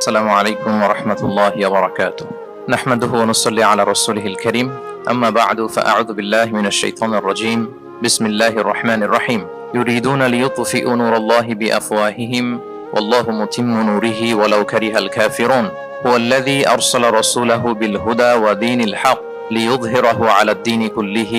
السلام عليكم ورحمة الله وبركاته. نحمده ونصلي على رسوله الكريم. أما بعد فأعوذ بالله من الشيطان الرجيم. بسم الله الرحمن الرحيم. يريدون ليطفئوا نور الله بأفواههم والله متم نوره ولو كره الكافرون. هو الذي أرسل رسوله بالهدى ودين الحق ليظهره على الدين كله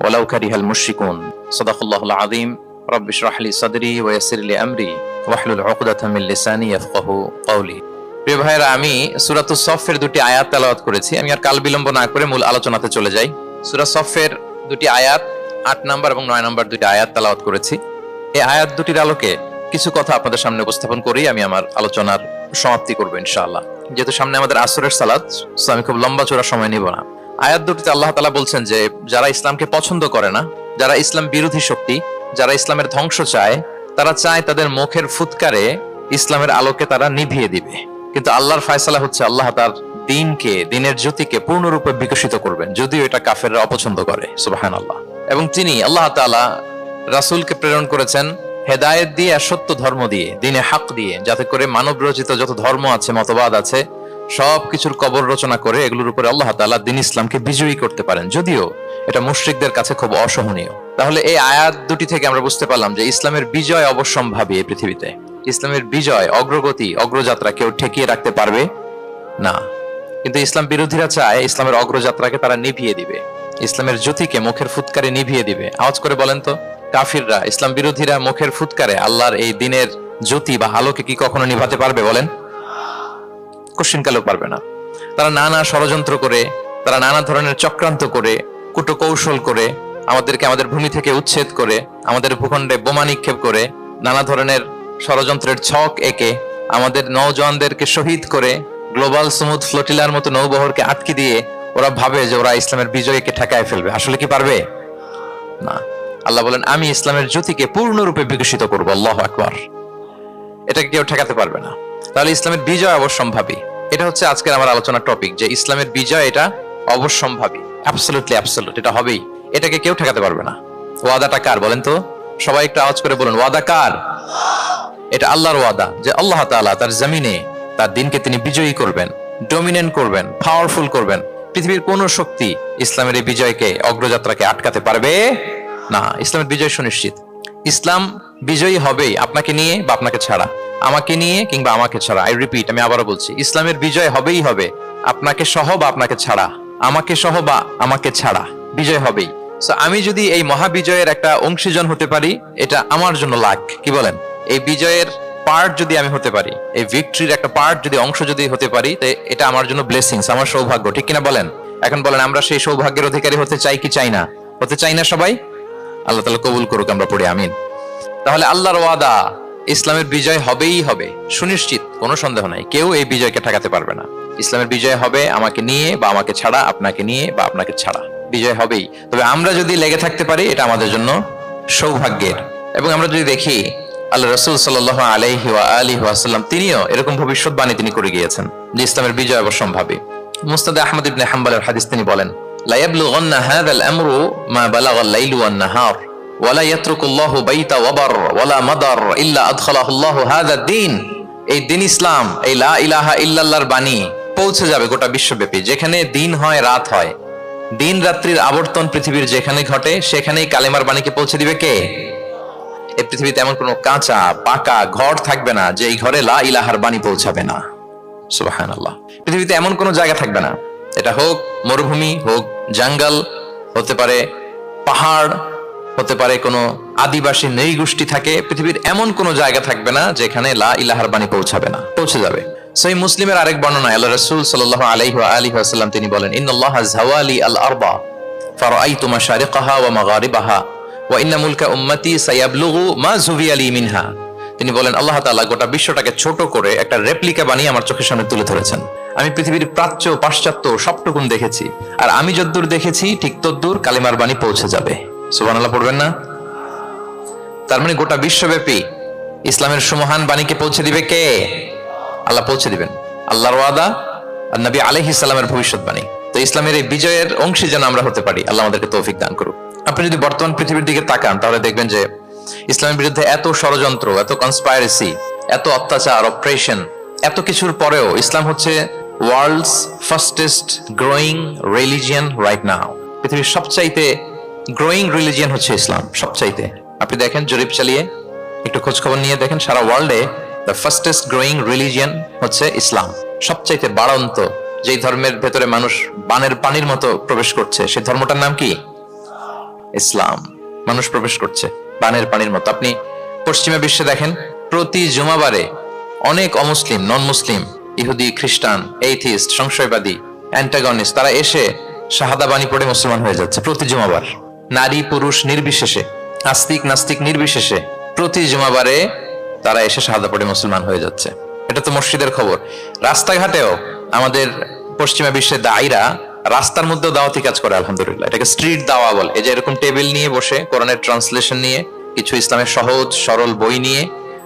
ولو كره المشركون. صدق الله العظيم. رب اشرح لي صدري ويسر لي أمري ওয়াহলুল উকদাতাম মিন লিসানি ইয়াফকাহু কওলি। প্রিয় ভাইরা, আমি সূরাতুস সফের দুটি আয়াত তেলাওয়াত করেছি। আমি আর কাল বিলম্ব না করে মূল আলোচনাতে চলে যাই। সূরা সফের দুটি আয়াত 8 নম্বর এবং 9 নম্বর দুটি আয়াত তেলাওয়াত করেছি। এই আয়াত দুটির আলোকে কিছু কথা আপনাদের সামনে উপস্থাপন করেই আমি আমার আলোচনার সমাপ্তি করব ইনশাআল্লাহ। যেহেতু সামনে আমাদের আসরের সালাত, সো আমি খুব লম্বা চওড়া সময় নিব না। আয়াত দুটিতে আল্লাহ তাআলা বলছেন যে যারা ইসলামকে পছন্দ করে না, যারা ইসলাম বিরোধী শক্তি, যারা ইসলামের ধ্বংস চায়, তারা চায় তাদের মুখের ফুৎকারে ইসলামের আলোকে তারা নিভিয়ে দিবে। কিন্তু আল্লাহর ফয়সালা হচ্ছে আল্লাহ তার দ্বীনকে, দ্বীনের জ্যোতিকে পূর্ণরূপে বিকশিত করবেন, যদিও এটা কাফেররা অপছন্দ করে। সুবহানাল্লাহ। এবং তিনি আল্লাহ তাআলা রাসূলকে প্রেরণ করেছেন হেদায়েত দিয়ে আর সত্য ধর্ম দিয়ে, দ্বীনে হক দিয়ে, যাতে করে মানব রচিত যত ধর্ম আছে, মতবাদ আছে, সবকিছুর কবর রচনা করে এগুলোর উপরে আল্লাহ তাআলা দ্বীন ইসলামকে বিজয়ী করতে পারেন, যদিও এটা মুশরিকদের কাছে খুব অসহনীয়। তাহলে এই আয়াত দুটি থেকে আমরা বুঝতে পারলাম যে ইসলামের বিজয় অবশ্যম্ভাবী। এই পৃথিবীতে ইসলামের বিজয়, অগ্রগতি, অগ্রযাত্রা কেউ ঠেকিয়ে রাখতে পারবে না। কিন্তু ইসলাম বিরোধীরা চায় ইসলামের অগ্রযাত্রাকে তারা নিভিয়ে দিবে, ইসলামের জ্যোতিকে মুখের ফুৎকারে নিভিয়ে দিবে। আওয়াজ করে বলেন তো, কাফিররা, ইসলাম বিরোধীরা মুখের ফুৎকারে আল্লাহর এই দ্বীনের জ্যোতি বা আলোকে কি কখনো নিভাতে পারবে? বলেন, কোশ্চিনকালেও পারবে না। তারা নানা ষড়যন্ত্র করে, তারা নানা ধরনের চক্রান্ত করে, কূটকৌশল করে, আমাদেরকে আমাদের ভূমি থেকে উচ্ছেদ করে, আমাদের ভূখণ্ডে বোমা নিক্ষেপ করে, নানা ধরনের ষড়যন্ত্রের ছক এঁকে আমাদের নওজওয়ানদেরকে শহীদ করে, গ্লোবাল সমুদ ফ্লোটিলার মতো নৌবহরকে আটকে দিয়ে ওরা ভাবে যে ওরা ইসলামের বিজয়কে ঠেকায় ফেলবে। আসলে কি পারবে? না। আল্লাহ বলেন, আমি ইসলামের জ্যোতিকে পূর্ণরূপে বিকশিত করবো। আল্লাহু আকবার। এটাকে কেউ ঠেকাতে পারবে না। তাহলে ইসলামের বিজয় অবশ্যম্ভাবী। এটা হচ্ছে আজকের আমার আলোচনার টপিক, যে ইসলামের বিজয় এটা অবশ্যম্ভাবী, অ্যাবসলিউটলি অ্যাবসলিউট, এটা হবেই, এটাকে কেউ ঠেকাতে পারবে না। ওয়াদাটা কার বলেন তো? সবাই একটু আওয়াজ করে বলুন, ওয়াদা কার? এটা আল্লাহর ওয়াদা, যে আল্লাহ তাআলা তার জমিনে তার দ্বীনকে তিনি বিজয়ী করবেন, ডমিনেন্ট করবেন, পাওয়ারফুল করবেন। পৃথিবীর কোন শক্তি ইসলামের এই বিজয়কে, অগ্রযাত্রাকে আটকাতে পারবে না। ইসলামের বিজয় সুনিশ্চিত। ইসলাম বিজয়ী হবেই, আপনাকে নিয়ে বা আপনাকে ছাড়া, আমাকে নিয়ে কিংবা আমাকে ছাড়া। আই রিপিট, আমি আবারও বলছি, ইসলামের বিজয় হবেই হবে, আপনাকে সহ বা আপনাকে ছাড়া, আমাকে সহ বা আমাকে ছাড়া, বিজয় হবেই। সো আমি যদি এই মহাবিজয়ের একটা অংশীজন হতে পারি, এটা আমার জন্য লাখ। কি বলেন? এই বিজয়ের পার্ট যদি আমি হতে পারি, এই ভিক্টরির একটা পার্ট যদি, অংশ যদি হতে পারি, তো এটা আমার জন্য ব্লেসিংস, আমার সৌভাগ্য। ঠিক কিনা বলেন? এখন বলেন, আমরা সেই সৌভাগ্যের অধিকারী হতে চাই কি চাই না? হতে চাই না সবাই? আল্লাহ তাআলা কবুল করুক, আমরা পড়ি আমিন। তাহলে আল্লাহর ওয়াদা, ইসলামের বিজয় হবেই হবে, সুনিশ্চিত, কোনো সন্দেহ নাই। কেউ এই বিজয়কে ঠেকাতে পারবে না। ইসলামের বিজয় হবে আমাকে নিয়ে বা আমাকে ছাড়া, আপনাকে নিয়ে বা আপনাকে ছাড়া, বিজয় হবেই। তবে আমরা যদি লেগে থাকতে পারি, এটা আমাদের জন্য সৌভাগ্যের। এবং আমরা যদি দেখি, আল্লাহ রাসূল সাল্লাল্লাহু আলাইহি ওয়া আলিহি ওয়াসাল্লাম তিনিও এরকম ভবিষ্যৎবাণী তিনি করে গিয়েছেন যে ইসলামের বিজয় অবশ্যম্ভাবী। মুসনাদে আহমদ ইবনে হাম্বলের হাদিস তিনি বলেন, লা ইয়াবলুগান্না হাযাল আমরু মা বালাগাল লাইলু ওয়ান নাহার ওয়ালা ইয়াতরুকুল্লাহু বাইতা ওয়াবার ওয়ালা মাদার ইল্লা আদখালাহুল্লাহু হাযাদ দ্বীন। এই দ্বীন ইসলাম, এই লা ইলাহা ইল্লাল্লাহর বাণী পৌঁছে যাবে গোটা বিশ্বব্যাপী। যেখানে দিন হয়, রাত হয়, দিন রাত্রির আবর্তন পৃথিবীর যেখানে ঘটে, সেখানেই কালেমার বাণীকে পৌঁছে দিবে কে? এই পৃথিবীতে এমন কোনো কাঁচা পাকা ঘর থাকবে না যে এই ঘরে লা ইলাহার বাণী পৌঁছাবে না। সুবহানাল্লাহ। পৃথিবীতে এমন কোনো জায়গা থাকবে না, এটা হোক মরুভূমি, হোক জঙ্গল, হতে পারে পাহাড়, হতে পারে কোনো আদিবাসী নৃগোষ্ঠী থাকে, পৃথিবীর এমন কোনো জায়গা থাকবে না যেখানে লা ইলাহার বাণী পৌঁছাবে না, পৌঁছে যাবে। সহিহ মুসলিমের আরেক বর্ণনায় আল্লাহ রাসূল সাল্লাল্লাহু আলাইহি ওয়া আলিহি ওয়াসাল্লাম তিনি বলেন, ইন্নাল্লাহা যাওয়ালি আল আরবা ফারাআইতু মাশারিকাহা ওয়া মাগারিবাহা ওয়া ইন্না মুলকা উম্মতি সায়াবলুগু মা যুবিয়া লি মিনহা। তিনি বলেন, আল্লাহ তাআলা গোটা বিশ্বটাকে ছোট করে একটা রেপ্লিকা বানিয়ে আমার চোখের সামনে তুলে ধরেছেন। আমি পৃথিবীর প্রাচ্য পাশ্চাত্য সবটুকুন দেখেছি, আর আমি যদ্দূর দেখেছি ঠিক তদ্দূর কালিমার বাণী পৌঁছে যাবে। সুবহানাল্লাহ পড়বেন না? তার মানে গোটা বিশ্বব্যাপী ইসলামের সুমহান বাণীকে পৌঁছে দিবে কে? আল্লাহ পৌঁছে দিবেন। আল্লাহর ওয়াদা আর নবী আলাইহিস সালামের ভবিষ্যৎবাণী। তো ইসলামের এই বিজয়ের অংশী যেন আমরা হতে পারি, আল্লাহ আমাদেরকে তৌফিক দান করুক। আপনি যদি বর্তমান পৃথিবীর দিকে তাকান, তাহলে দেখবেন যে ইসলামের বিরুদ্ধে এত ষড়যন্ত্র, এত কনস্পাইরেসি, এত অত্যাচার, অপারেশন, এত কিছুর পরেও ইসলাম হচ্ছে world's fastest growing religion right now. পৃথিবীর সবচাইতে গ্রোয়িং রিলিজিয়ন হচ্ছে ইসলাম, সবচাইতে। আপনি দেখেন, জরিপ চালিয়ে একটু খোঁজ খবর নিয়ে দেখেন, সারা ওয়ার্ল্ডে দ্য ফাস্টেস্ট গ্রোয়িং রিলিজিয়ন হচ্ছে ইসলাম। সবচাইতে বাড়ন্ত যেই ধর্মের ভেতরে মানুষ বানের পানির মতো প্রবেশ করছে, সেই ধর্মটার নাম কি? ইসলাম। মানুষ প্রবেশ করছে বানের পানির মতো। আপনি পশ্চিমা বিশ্বে দেখেন, প্রতি জুমাবারে অনেক অমুসলিম, নন মুসলিম, ইহুদি, খ্রিস্টান, এইথিস্ট, সংশয়বাদী, অ্যান্টাগনিস্ট, তারা এসে শাহাদা বাণী পড়ে মুসলমান হয়ে যাচ্ছে প্রতি জুমাবার। নারী পুরুষ নির্বিশেষে, আস্তিক নাস্তিক নির্বিশেষে প্রতি জুমাবারে তারা এসে শাহাদা পড়ে মুসলমান হয়ে যাচ্ছে। এটা তো মসজিদের খবর। রাস্তাঘাটেও আমাদের পশ্চিমা বিশ্বের দায়ীরা রাস্তার মধ্যেও দাওয়াতি কাজ করে, আলহামদুলিল্লাহ। এটাকে স্ট্রিট দাওয়া বলে। এই যে এরকম টেবিল নিয়ে বসে কোরআনের ট্রান্সলেশন নিয়ে, কিছু ইসলামের সহজ সরল বই নিয়ে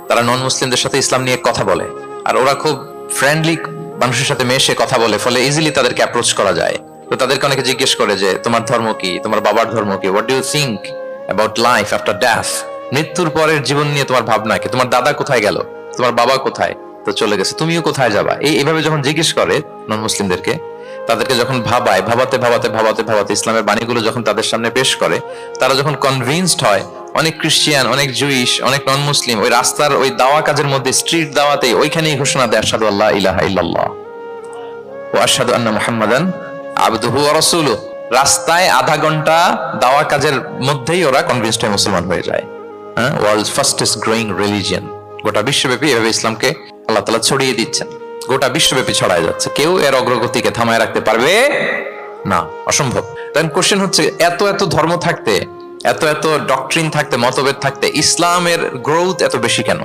তারা নন মুসলিমদের সাথে ইসলাম নিয়ে কথা বলে। আর ওরা খুব ফ্রেন্ডলি মানুষের সাথে মেশে কথা বলে, ফলে ইজিলি তাদেরকে অ্যাপ্রোচ করা যায়। তো তাদেরকে অনেকে জিজ্ঞেস করে যে তোমার ধর্ম কি, তোমার বাবার ধর্ম কি, what do you think about life after death, মৃত্যুর পরের জীবন নিয়ে তোমার ভাবনা কি, তোমার দাদা কোথায় গেল, তোমার বাবা কোথায়, তো চলে গেছে, তুমিও কোথায় যাবা। এইভাবে যখন জিজ্ঞেস করে নন মুসলিমদেরকে, তাদেরকে যখন ভাবায়, ভাবাতে ভাবাতে ভাবাতে ভাবাতে ইসলামের বাণীগুলো যখন তাদের সামনে পেশ করে, তারা যখন কনভিন্সড হয়, অনেক খ্রিস্টিয়ান, অনেক জুইশ, অনেক নন মুসলিম ওই রাস্তার ওই দাওয়া কাজের মধ্যে, স্ট্রিট দাওয়াতে ওইখানেই ঘোষণা দেয়, আশহাদু আল্লা ইলাহা ইল্লাল্লাহ ওয়া আশহাদু আন্না মুহাম্মাদান আবদুহু ওয়া রাসূলুহু। রাস্তায় আধা ঘন্টা দাওয়া কাজের মধ্যেই ওরা কনভিন্সড হয়ে মুসলমান হয়ে যায়। World's fastest growing religion. গোটা বিশ্বব্যাপী এভাবে ইসলামকে আল্লাহ তাআলা ছড়িয়ে দিচ্ছেন, গোটা বিশ্বব্যাপী ছড়ায় যাচ্ছে। কেউ এর অগ্রগতিকে থামায় রাখতে পারবে না, অসম্ভব। তাই কোশ্চেন হচ্ছে, এত এত ধর্ম থাকতে, এত এত ডক্ট্রিন থাকতে, মতভেদ থাকতে ইসলামের গ্রোথ এত বেশি কেন?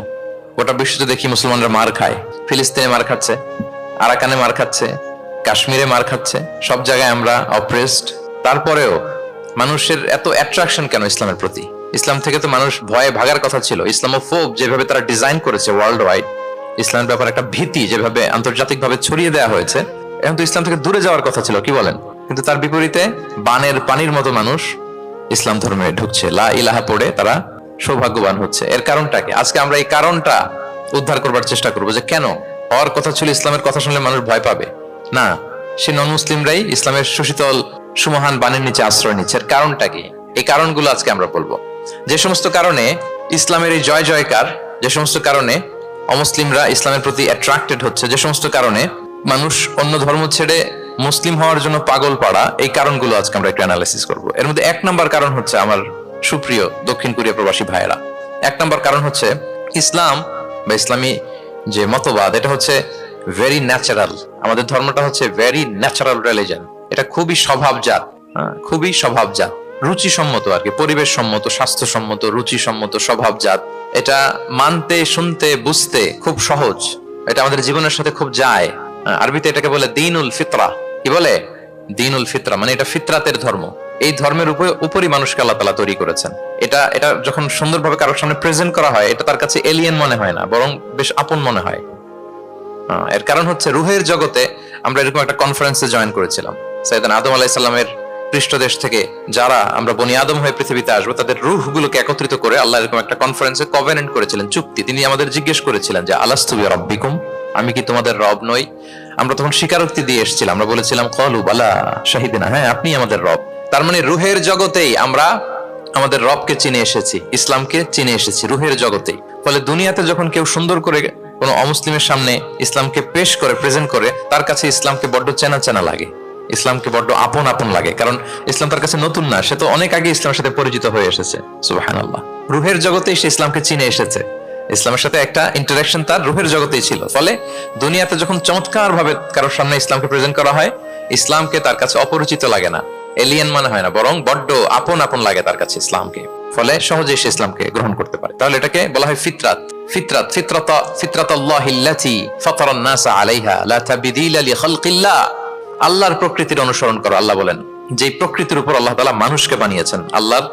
গোটা বিশ্বতে দেখি মুসলমানরা মার খায়, ফিলিস্তিনে মার খাচ্ছে, আরাকানে মার খাচ্ছে, কাশ্মীরে মার খাচ্ছে, সব জায়গায় আমরা অপ্রেসড। তারপরেও মানুষের এত অ্যাট্রাকশন কেন ইসলামের প্রতি? ইসলাম থেকে তো মানুষ ভয়ে ভাগার কথা ছিল। ইসলামোফোব যেভাবে তারা ডিজাইন করেছে ওয়ার্ল্ড ওয়াইড, ইসলামের ব্যাপারে একটা ভীতি যেভাবে আন্তর্জাতিক ভাবে ছড়িয়ে দেওয়া হয়েছে, এখন তো ইসলাম থেকে দূরে যাওয়ার কথা ছিল, কি বলেন? কিন্তু তার বিপরীতে বানের পানির মতো মানুষ ইসলাম ধর্মে ঢুকছে, লা ইলাহা পড়ে তারা সৌভাগ্যবান হচ্ছে। এর কারণটা কি? আজকে আমরা এই কারণটা উদ্ধার করবার চেষ্টা করবো, যে কেন হওয়ার কথা ছিল ইসলামের কথা শুনলে মানুষ ভয় পাবে না, সে নন মুসলিমরাই ইসলামের সুশীতল সুমহান বাণীর নিচে আশ্রয় নিচ্ছে। এর কারণটা কি? এই কারণগুলো আজকে আমরা বলবো। যে সমস্ত কারণে ইসলামের এই জয় জয়কার, যে সমস্ত কারণে অমুসলিমরা ইসলামের প্রতি অ্যাট্রাক্টেড হচ্ছে, যে সমস্ত কারণে মানুষ অন্য ধর্ম ছেড়ে মুসলিম হওয়ার জন্য পাগল পাড়া, এই কারণগুলো আজকে আমরা একটু অ্যানালাইসিস করবো। এর মধ্যে এক নম্বর কারণ হচ্ছে, আমার সুপ্রিয় দক্ষিণ কোরিয়া প্রবাসী ভাইয়েরা, এক নম্বর কারণ হচ্ছে ইসলাম বা ইসলামী যে মতবাদ, এটা হচ্ছে ভেরি ন্যাচারাল। আমাদের ধর্মটা হচ্ছে ভেরি ন্যাচারাল রিলিজিয়ন। এটা খুবই স্বভাবজাত, খুবই স্বভাবজাত, রুচিসম্মত আর কি, পরিবেশ সম্মত, স্বাস্থ্যসম্মত, রুচিসম্মত, স্বভাবজাত। এটা মানতে, শুনতে, বুঝতে খুব সহজ। এটা আমাদের জীবনের সাথে খুব যায়। আরবিতে এটাকে বলে দীনুল ফিতরা। কি বলে? দীনুল ফিতরা, মানে এটা ফিতরাতের ধর্ম। এই ধর্মের উপরই মানুষকে আল্লাহ তাআলা তৈরি করেছেন। এটা যখন সুন্দরভাবে কারোর সামনে প্রেজেন্ট করা হয়, এটা তার কাছে এলিয়েন মনে হয় না, বরং বেশ আপন মনে হয়। এর কারণ হচ্ছে, রুহের জগতে আমরা এরকম একটা কনফারেন্সে জয়েন করেছিলাম। সাইয়েদনা আদম আলাইহিস সালামের পৃষ্ঠদেশ থেকে যারা আমরা বনি আদম হয়ে পৃথিবীতে আসবো, তাদের রূহগুলোকে একত্রিত করে আল্লাহ এরকম একটা কনফারেন্সে কভেনেন্ট করেছিলেন, চুক্তি। তিনি আমাদের জিজ্ঞেস করেছিলেন যে আলাস্তু বিরাব্বিকুম, আমি কি তোমাদের রব নই? আমরা তখন স্বীকারোক্তি দিয়ে এসেছিলাম, আমরা বলেছিলাম ক্বালু বালা শাহিদিনা, হ্যাঁ আপনি আমাদের রব। তার মানে রুহের জগতেই আমরা আমাদের রবকে চিনে এসেছি, ইসলামকে চিনে এসেছি রুহের জগতেই। ফলে দুনিয়াতে যখন কেউ সুন্দর করে কোনো অমুসলিমের সামনে ইসলামকে পেশ করে, প্রেজেন্ট করে, তার কাছে ইসলামকে বড্ড চেনা চেনা লাগে, ইসলামকে বড্ড আপন আপন লাগে। কারণ ইসলাম তার কাছে নতুন না, সে তো অনেক আগে ইসলামের সাথে পরিচিত হয়ে এসেছে। সুবহানাল্লাহ। রুহের জগতেই সে ইসলামকে চিনে এসেছে, ইসলামের সাথে একটা ইন্টারাকশন তার রুহের জগতেই ছিল। ফলে দুনিয়াতে যখন চমৎকার ভাবে কারোর সামনে ইসলামকে প্রেজেন্ট করা হয়, ইসলামকে তার কাছে অপরিচিত লাগে না, এলিয়েন মনে হয় না, বরং বড্ড আপন আপন লাগে তার কাছে ইসলামকে। ফলে সহজেই সে ইসলামকে গ্রহণ করতে পারে। তাহলে এটাকে বলা হয় ফিতরাত। ফিতরাতাল্লাহিল্লাতী ফাতারান নাসা আলাইহা লা তাবদীলা লিখালকিল্লাহ। আল্লাহর প্রকৃতির অনুসরণ করো। আল্লাহ বলেন, যেই প্রকৃতির উপর আল্লাহ তাআলা মানুষকে বানিয়েছেন, আল্লাহর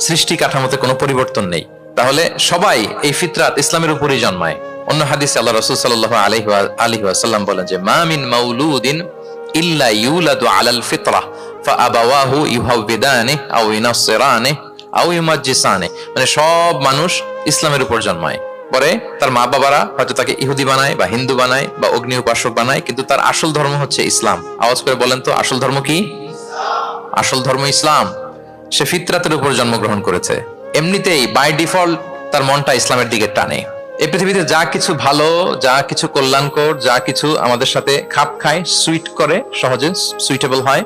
সৃষ্টি কাঠামোতে কোনো পরিবর্তন নেই। তাহলে সবাই এই ফিতরাত ইসলামের উপরই জন্মায়। অন্য হাদিসে আল্লাহ রাসূল সাল্লাল্লাহু আলাইহি ওয়াসাল্লাম বলেন যে মা মিন মাউলুদিন ইল্লা ইউলাদু আলাল ফিতরাহ ফাআবাওয়াহু ইউহাউবিদানিহি আও ইউনাসসিরানিহি আও ইউমাজ্জিসানিহি। মানে সব মানুষ ইসলামের উপর জন্মায়, পরে তার মা বাবারা হয়তো তাকে ইহুদি বানায় বা হিন্দু বানায় বা অগ্নি উপাসক বানায়, কিন্তু তার আসল ধর্ম হচ্ছে ইসলাম। আওয়াজ করে বলেন তো, আসল ধর্ম কি? আসল ধর্ম ইসলাম। সে ফিতরাতের উপর জন্মগ্রহণ করেছে, এমনিতেই বাই ডিফল্ট তার মনটা ইসলামের দিকে টানে। এই পৃথিবীতে যা কিছু ভালো, যা কিছু কল্যাণকর, যা কিছু আমাদের সাথে খাপ খায়, সুইট করে, সহজে সুইটেবল হয়,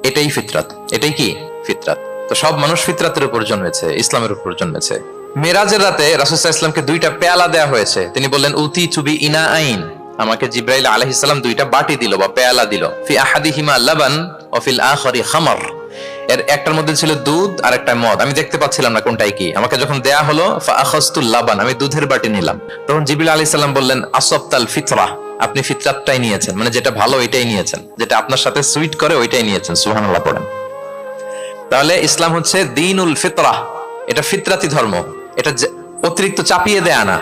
এটাই ফিতরাত। এটাই কি? ফিতরাত। তো সব মানুষ ফিতরাতের উপর জন্মেছে, ইসলামের উপর জন্মেছে। মেরাজের রাতে রাসূল সাল্লাল্লাহু আলাইহি ওয়াসাল্লামকে দুইটা পেয়ালা দেয়া হয়েছে। তিনি বললেন, উতি চুবি ইনা আইন, আমাকে জিব্রাইল আলাইহিস সালাম দুইটা বাটি দিল বা পেয়ালা দিল। ফি আহাদিহিমা লাবান ওয়া ফিল আখারি খামর, এর একটার মধ্যে ছিল দুধ আর একটা মদ। আমি দেখতে পাচ্ছিলাম না কোনটাই কি। আমাকে যখন দেয়া হলো ফা আখাযতুল লাবান, আমি দুধের বাটি নিলাম। তখন জিবরিল আলাইহিস সালাম বললেন, আসাবতাল ফিতরা, আপনি ফিতরাতটাই নিয়েছেন, মানে যেটা ভালো ওইটাই নিয়েছেন, যেটা আপনার সাথে সুইট করে ওইটাই নিয়েছেন। সুবহানাল্লাহ পড়েন। তাহলে ইসলাম হচ্ছে দ্বীনুল ফিতরা, এটা ফিতরাতি ধর্ম, এটা অতিরিক্ত চাপিয়ে দেয়া না,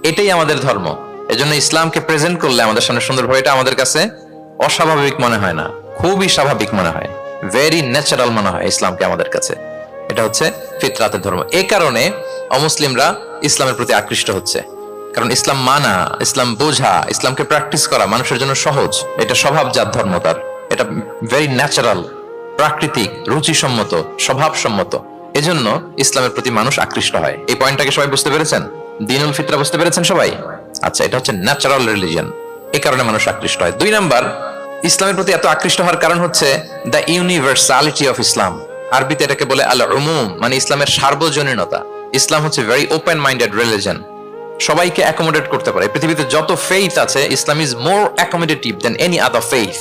এটাই আমাদের ধর্ম। এজন্য ইসলামকে প্রেজেন্ট করলে আমাদের সামনে সুন্দরভাবে, এটা আমাদের কাছে অস্বাভাবিক মনে হয় না, খুবই স্বাভাবিক মনে হয়, ভেরি ন্যাচারাল মনে হয় ইসলামকে আমাদের কাছে। এটা হচ্ছে ফিতরাতের ধর্ম। এই কারণে অমুসলিমরা ইসলামের প্রতি আকৃষ্ট হচ্ছে, কারণ ইসলাম মানা, ইসলাম বোঝা, ইসলামকে প্র্যাকটিস করা মানুষের জন্য সহজ। এটা স্বভাবজাত ধর্ম তার, এটা ভেরি ন্যাচারাল, প্রাকৃতিক, রুচিসম্মত, স্বভাবসম্মত। এজন্য ইসলামের প্রতি মানুষ আকৃষ্ট হয়। এই পয়েন্টটাকে সবাই বুঝতে পেরেছেন? দ্বীনুল ফিতরা বুঝতে পেরেছেন সবাই? আচ্ছা, এটা হচ্ছে ন্যাচারাল রিলিজিয়ন, এই কারণে মানুষ আকৃষ্ট হয়। 2 নাম্বার, ইসলামের প্রতি এত আকৃষ্ট হওয়ার কারণ হচ্ছে দ্য ইউনিভার্সালিটি অফ ইসলাম। আরবিতে এটাকে বলে আল উমুম, মানে ইসলামের সার্বজনীনতা। ইসলাম হচ্ছে ভেরি ওপেন মাইন্ডেড রিলিজিয়ন, সবাইকে অ্যাকোমোডেট করতে পারে। পৃথিবীতে যত ফেইথ আছে, Islam is more accommodative than any other faith.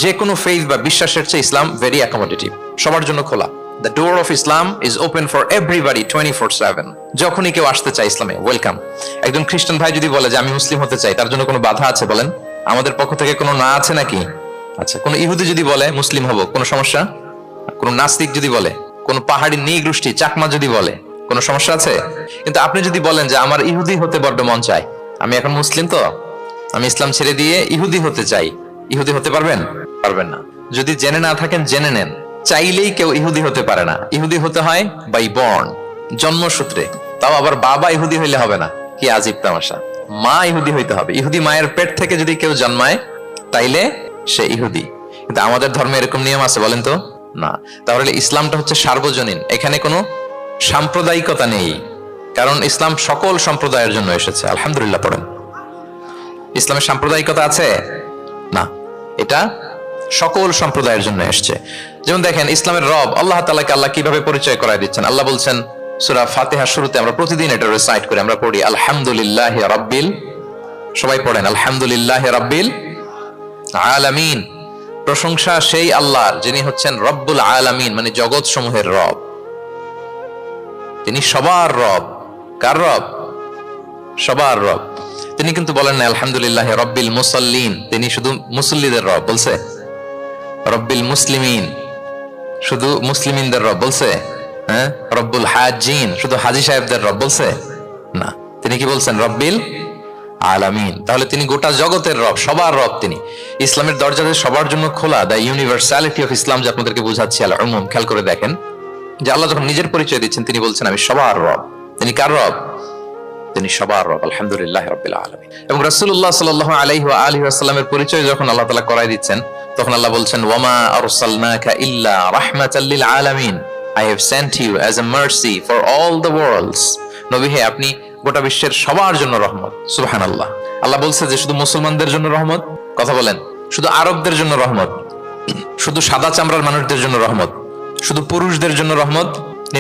যে কোনো ফেইথ বা বিশ্বাসের চেয়ে ইসলাম ভেরি অ্যাকোমোডেটিভ, সবার জন্য খোলা। The door of Islam is open for everybody 24/7. যখনই কেউ আসতে চায় ইসলামে, ওয়েলকাম। একজন খ্রিস্টান ভাই যদি বলে যে আমি মুসলিম হতে চাই, তার জন্য কোনো বাধা আছে বলেন? আমাদের পক্ষ থেকে কোনো না আছে নাকি? আচ্ছা, কোনো ইহুদি যদি বলে মুসলিম হব, কোনো সমস্যা? কোনো নাস্তিক যদি বলে, কোনো পাহাড়ি নৃগোষ্ঠী চাকমা যদি বলে, কোনো সমস্যা আছে? কিন্তু আপনি যদি বলেন যে আমার ইহুদি হতে বড্ড মন চায়, আমি এখন মুসলিম তো আমি ইসলাম ছেড়ে দিয়ে ইহুদি হতে চাই, ইহুদি হতে পারবেন? পারবেন না। যদি জেনে না থাকেন জেনে নেন, চাইলেই কেউ ইহুদি হতে পারে না। ইহুদি হতে হয় বাই বর্ন, জন্মসূত্রে। তাও আবার বাবা ইহুদি হইলে হবে না, কি আজীব তামাশা। মা ইহুদি হইতে হবে। ইহুদি মায়ের পেট থেকে যদি কেউ জন্মায় তাইলে সে ইহুদি। কিন্তু আমাদের ধর্মে এরকম নিয়ম আছে বলেন তো? না। তাহলে ইসলামটা হচ্ছে সার্বজনীন, এখানে কোনো সাম্প্রদায়িকতা নেই, কারণ ইসলাম সকল সম্প্রদায়ের জন্য এসেছে। আলহামদুলিল্লাহ পড়েন। ইসলামের সাম্প্রদায়িকতা আছে না, এটা সকল সম্প্রদায়ের জন্য এসছে। যেমন দেখেন, ইসলামের রব আল্লাহ তাআলাকে আল্লাহ কিভাবে পরিচয় করায় দিচ্ছেন। আল্লাহ বলছেন সূরা ফাতিহার শুরুতে, আমরা প্রতিদিন এটা রিসাইট করি, আমরা পড়ি আলহামদুলিল্লাহি রাব্বিল, সবাই পড়েন আলহামদুলিল্লাহি রাব্বিল আলামিন। প্রশংসা সেই আল্লাহর যিনি হচ্ছেন রব্বুল আলামিন, মানে জগৎ সমূহের রব। তিনি সবার রব। কার রব? সবার রব। তিনি কিন্তু বলেন না আলহামদুলিল্লাহি রাব্বিল মুসাল্লিন, তিনি শুধু মুসল্লিদের রব বলছে। রব্বিল মুসলিমিন, শুধু মুসলিমিনদের রব বলছে। হ্যাঁ, রব্বুল হাজিন, শুধু হাজি সাহেবদের রব বলছে না। তিনি কি বলছেন? রব্বিল আলামিন। তাহলে তিনি গোটা জগতের রব, সবার রব তিনি। ইসলামের দরজা সবার জন্য খোলা। দ্য ইউনিভার্সালিটি অফ ইসলাম, যে আপনাদেরকে বুঝাচ্ছি আল উমুম, খেয়াল করে দেখেন যে আল্লাহ যখন নিজের পরিচয় দিচ্ছেন তিনি বলছেন আমি সবার রব। তিনি কার রব? তিনি সবার রব। আলহামদুলিল্লাহি রাব্বিল আলামিন। এবং রাসূলুল্লাহ সাল্লাল্লাহু আলাইহি ওয়া আলিহি ওয়াসাল্লামের পরিচয় যখন আল্লাহ তাআলা করায় দিচ্ছেন, তখন আল্লাহ বলছেন ওয়ামা আরসালনাকা ইল্লা রাহমাতাল লিল আলামিন, I have sent you as a mercy for all the worlds. নবী হে, আপনি গোটা বিশ্বের সবার জন্য রহমত। সুবহানাল্লাহ। আল্লাহ বলছে যে শুধু মুসলমানদের জন্য রহমত? কথা বলেন। শুধু আরবদের জন্য রহমত? শুধু সাদা চামড়ার মানুষদের জন্য রহমত? শুধু পুরুষদের জন্য রহমত?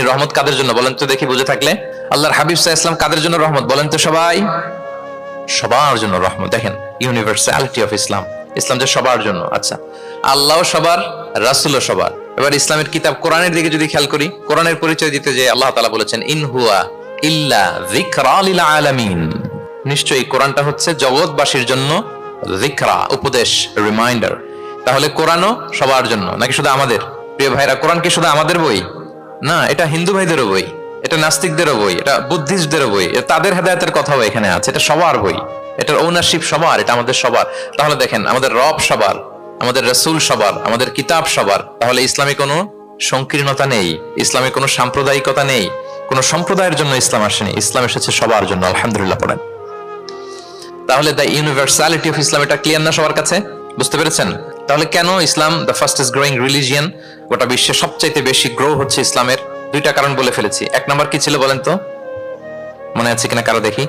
রহমত কাদের জন্য বলেন তো দেখি, বুঝে থাকলে। আল্লাহর হাবিব সাল্লাল্লাহু আলাইহি ওয়াসাল্লাম কাদের জন্য রহমত বলেন তো সবাই? সবার জন্য রহমত। দেখেন ইউনিভার্সালিটি অফ ইসলাম, ইসলাম যে সবার জন্য। আচ্ছা, আল্লাহ সবার, রাসূলও সবার। এবার ইসলামের কিতাব কোরআনের দিকে যদি খেয়াল করি, কোরআনের পরিচয় দিতে যে আল্লাহ তাআলা বলেছেন ইন হুয়া ইল্লা যিকরা লিল আলামিন, নিশ্চয়ই কোরআনটা হচ্ছে জগৎবাসীর জন্য যিকরা, উপদেশ, রিমাইন্ডার। তাহলে কোরআনও সবার জন্য নাকি শুধু আমাদের? প্রিয় ভাইরা, কোরআন কি শুধু আমাদের বই? না, এটা হিন্দু ভাইদেরও বই, এটা নাস্তিকদেরও বই, এটা বুদ্ধিস্টদেরও বই, তাদের হেদায়েতের কথাও এখানে আছে। এটা সবার বই, এটার ওনারশিপ সবার, এটা আমাদের সবার। তাহলে দেখেন, আমাদের রব সবার, আমাদের রাসূল সবার, আমাদের কিতাব সবার। তাহলে ইসলামে কোনো সংকীর্ণতা নেই, ইসলামে কোনো সাম্প্রদায়িকতা নেই, কোনো কোন সম্প্রদায়ের জন্য ইসলাম আসেনি, ইসলাম এসেছে সবার জন্য। আলহামদুলিল্লাহ পড়েন। তাহলে দ্য ইউনিভার্সালিটি অফ ইসলাম এটা ক্লিয়ার না সবার কাছে? বুঝতে পেরেছেন? তাহলে কেন ইসলাম দ্য ফাস্টেস্ট গ্রোয়িং রিলিজিয়ন, গোটা বিশ্বে সবচাইতে বেশি গ্রো হচ্ছে ইসলামের? দুইটা কারণ বলে ফেলেছি। এক নাম্বার কি ছিল বলেন তো, মনে আছে কিনা কারো? দেখি,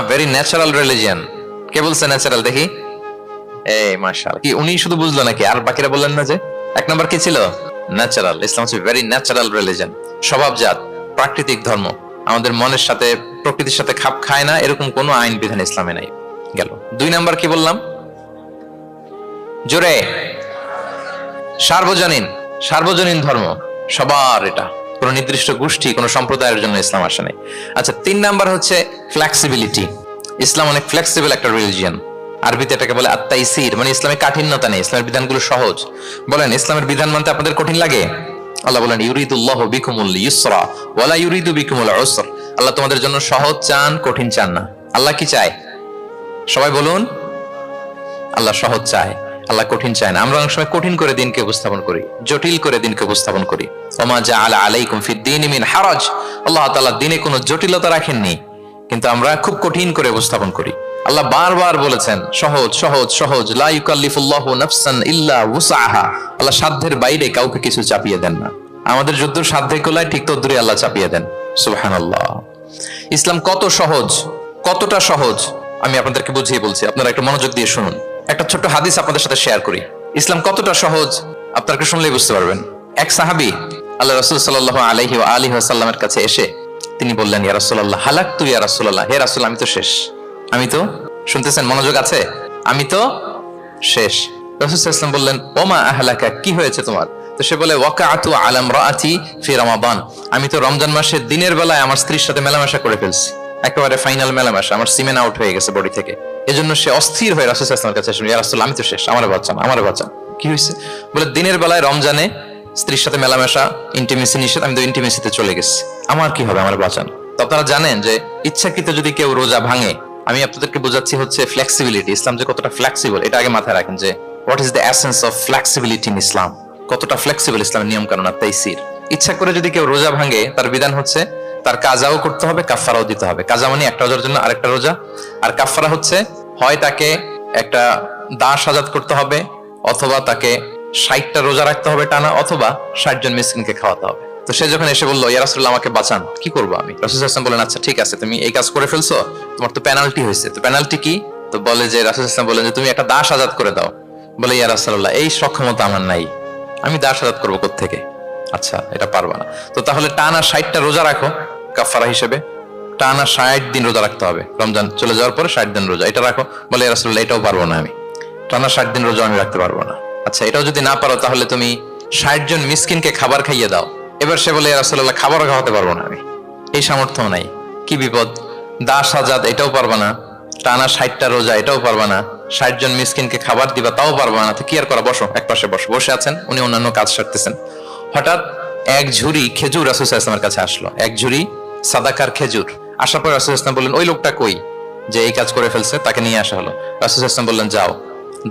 ভেরি ন্যাচারাল রিলিজিয়ন। কে বলছে ন্যাচারাল? দেখি, এই মাশাআল্লাহ। কি উনি শুধু বুঝলো নাকি, আর বাকিরা বললেন না? যে এক নাম্বার কি ছিল? ন্যাচারাল। ইসলাম হচ্ছে ভেরি ন্যাচারাল রিলিজিয়ন, স্বভাবজাত, প্রাকৃতিক ধর্ম। আমাদের মনের সাথে, প্রকৃতির সাথে খাপ খায় না এরকম কোনো আইন বিধান ইসলামে নাই। গেল। দুই নাম্বার কি বললাম? জোরে, সার্বজনীন। সার্বজনীন ধর্ম, সবার। এটা কোন নির্দিষ্ট গোষ্ঠী, কোন সম্প্রদায়ের জন্য ইসলাম আসে নাই। আচ্ছা, তিন নাম্বার হচ্ছে ফ্লেক্সিবিলিটি। ইসলাম অনেক ফ্লেক্সিবল একটা রিলিজিয়ন। আরবিতে এটাকে বলে আত-তাইসির, মানে ইসলামে কাঠিন্যতা নেই, ইসলামের বিধানগুলো সহজ। বলেন, ইসলামের বিধান মানতে আপনাদের কঠিন লাগে? আল্লাহ বলেন, ইউরিদুল্লাহু বিকুমুল ইউসরা ওয়ালা ইউরিদু বিকুমুল উসর। আল্লাহ তোমাদের জন্য সহজ চান, কঠিন চান না। আল্লাহ কি চায়? সবাই বলুন। আল্লাহ সহজ চায়, আল্লাহ কঠিন চায় না। আমরা অনেক সময় কঠিন করে দিনকে উপস্থাপন করি, জটিল করে দিনকে উপস্থাপন করি। ওমা জাআলা আলাইকুম ফিদ-দীনি মিন হারাজ। আল্লাহ তাআলা দিনে কোনো জটিলতা রাখেননি, কিন্তু আমরা খুব কঠিন করে উপস্থাপন করি। আল্লাহ বারবার বলেছেন সহজ সহজ সহজ, লা ইউকাল্লিফুল্লাহু নাফসান ইল্লা উসআহা। আল্লাহ সাধ্যের বাইরে কাউকে কিছু চাপিয়ে দেন না। আমাদের যুদ্ধ সাধ্যে কোলায়, ঠিক তদ্দুরই আল্লাহ চাপিয়ে দেন। সুবহানাল্লাহ। ইসলাম কত সহজ, কতটা সহজ আমি আপনাদেরকে বুঝিয়ে বলছি, আপনারা একটু মনোযোগ দিয়ে শুনুন। একটা ছোট্ট হাদিস আপনাদের সাথে শেয়ার করি। ইসলাম কতটা সহজ আপনারা শুনলেই বুঝতে পারবেন। এক সাহাবী আল্লাহ রাসূল সাল্লাল্লাহু আলাইহি ওয়া আলিহি ওয়াসাল্লামের কাছে এসে তিনি বললেন, ইয়া রাসূলুল্লাহ হালাকতু ইয়া রাসূলুল্লাহ, হে রাসূল আমি তো শেষ। আমি তো, শুনতেছেন, মনোযোগ আছে? আমি তো শেষ। রাসূল সাল্লাল্লাহু আলাইহি ওয়াসাল্লাম বললেন, ওমা আহলাকা, কি হয়েছে তোমার? তো সে বলে, ওয়াকাআতু আলা ইমরাআতি ফি রমাদান, আমি তো রমজান মাসে দিনের বেলায় আমার স্ত্রীর সাথে মেলামেশা করে ফেলছি, একেবারে ফাইনাল মেলামেশা, আমার সিমেন আউট হয়ে গেছে বডি থেকে। এজন্য সে অস্থির হয়ে রাসূল সাল্লাল্লাহু আলাইহি ওয়াসাল্লামের কাছে এসে, ইয়া রাসূল আমি তো শেষ, আমারে বাঁচান, আমারে বাঁচান। কি হয়েছে? বলে, দিনের বেলায় রমজানে স্ত্রীর সাথে মেলামেশা, ইন্টিমেসি নিষেধ, আমি তো ইন্টিমেসিতে চলে গেছি, আমার কি হবে, আমারে বাঁচান। তো আপনারা জানেন যে ইচ্ছাকৃত যদি কেউ রোজা ভাঙে, আমি আপনাদেরকে বোঝাচ্ছি হচ্ছে ফ্লেক্সিবিলিটি, ইসলাম যে কতটা ফ্লেক্সিবল এটা আগে মাথায় রাখেন, যে what is the essence of flexibility in Islam. কতটা ফ্লেক্সিবল ইসলামের নিয়ম কানুন আর তাইসির। ইচ্ছা করে যদি কেউ রোজা ভাঙে, তার বিধান হচ্ছে তার কাজাও করতে হবে, কাফফারাও দিতে হবে। কাজা মানে একটা রোজার জন্য আরেকটা রোজা, আর কাফফারা হচ্ছে হয় তাকে একটা দাস আজাদ করতে হবে, অথবা তাকে 60টা রোজা রাখতে হবে টানা, অথবা 60 জন মিসকিনকে খাওয়াতে হবে। তো সে যখন এসে বললো, ইয়া রাসূলুল্লাহ আমাকে বাঁচান, কি করবো আমি? রাসূল সাল্লাল্লাহু আলাইহি ওয়াসাল্লাম বলেন, আচ্ছা ঠিক আছে, তুমি এই কাজ করে ফেলছো, তোমার তো পেনাল্টি হয়েছে। তো পেনাল্টি কি? তো বলে যে, রাসূল সাল্লাল্লাহু আলাইহি ওয়াসাল্লাম বলেন যে তুমি একটা দাস আজাদ করে দাও। বলে, ইয়া রাসূলুল্লাহ এই সক্ষমতা আমার নাই, আমি দাস আজাদ করবো কোত্থেকে? আচ্ছা, এটা পারবা না, তো তাহলে টানা 60টা রোজা রাখো কাফারা হিসেবে, টানা 60 দিন রোজা রাখতে হবে, রমজান চলে যাওয়ার পরে 60 দিন রোজা, এটা রাখো। বলে, ইয়া রাসূলুল্লাহ এটাও পারবো না, আমি টানা 60 দিন রোজা আমি রাখতে পারবো না। আচ্ছা, এটাও যদি না পারো, তাহলে তুমি 60 জন মিসকিনকে খাবার খাইয়ে দাও। এবার সে বলে, ইয়া রাসূলুল্লাহ খাবারও খাওয়াতে পারবো না আমি, এই সামর্থ্য নাই। কি বিপদ! দাস আজাদ এটাও পারবা না, টানা 60টা রোজা এটাও পারবা না, 60 জন মিসকিনকে খাবার দিবা তাও পারবা না। তো কি আর করা, বসো, এক পাশে বসো। বসে আছেন, উনি অন্যান্য কাজ সারতেছেন। হঠাৎ এক ঝুড়ি খেজুর রাসূল সাল্লাল্লাহু আলাইহি ওয়াসাল্লামের কাছে আসলো, এক ঝুড়ি সাদাকার খেজুর। আসার পর রাসূল সাল্লাল্লাহু আলাইহি ওয়াসাল্লাম বললেন, ওই লোকটা কই যে এই কাজ করে ফেলছে? তাকে নিয়ে আসা হলো। রাসূল সাল্লাল্লাহু আলাইহি ওয়াসাল্লাম বললেন, যাও,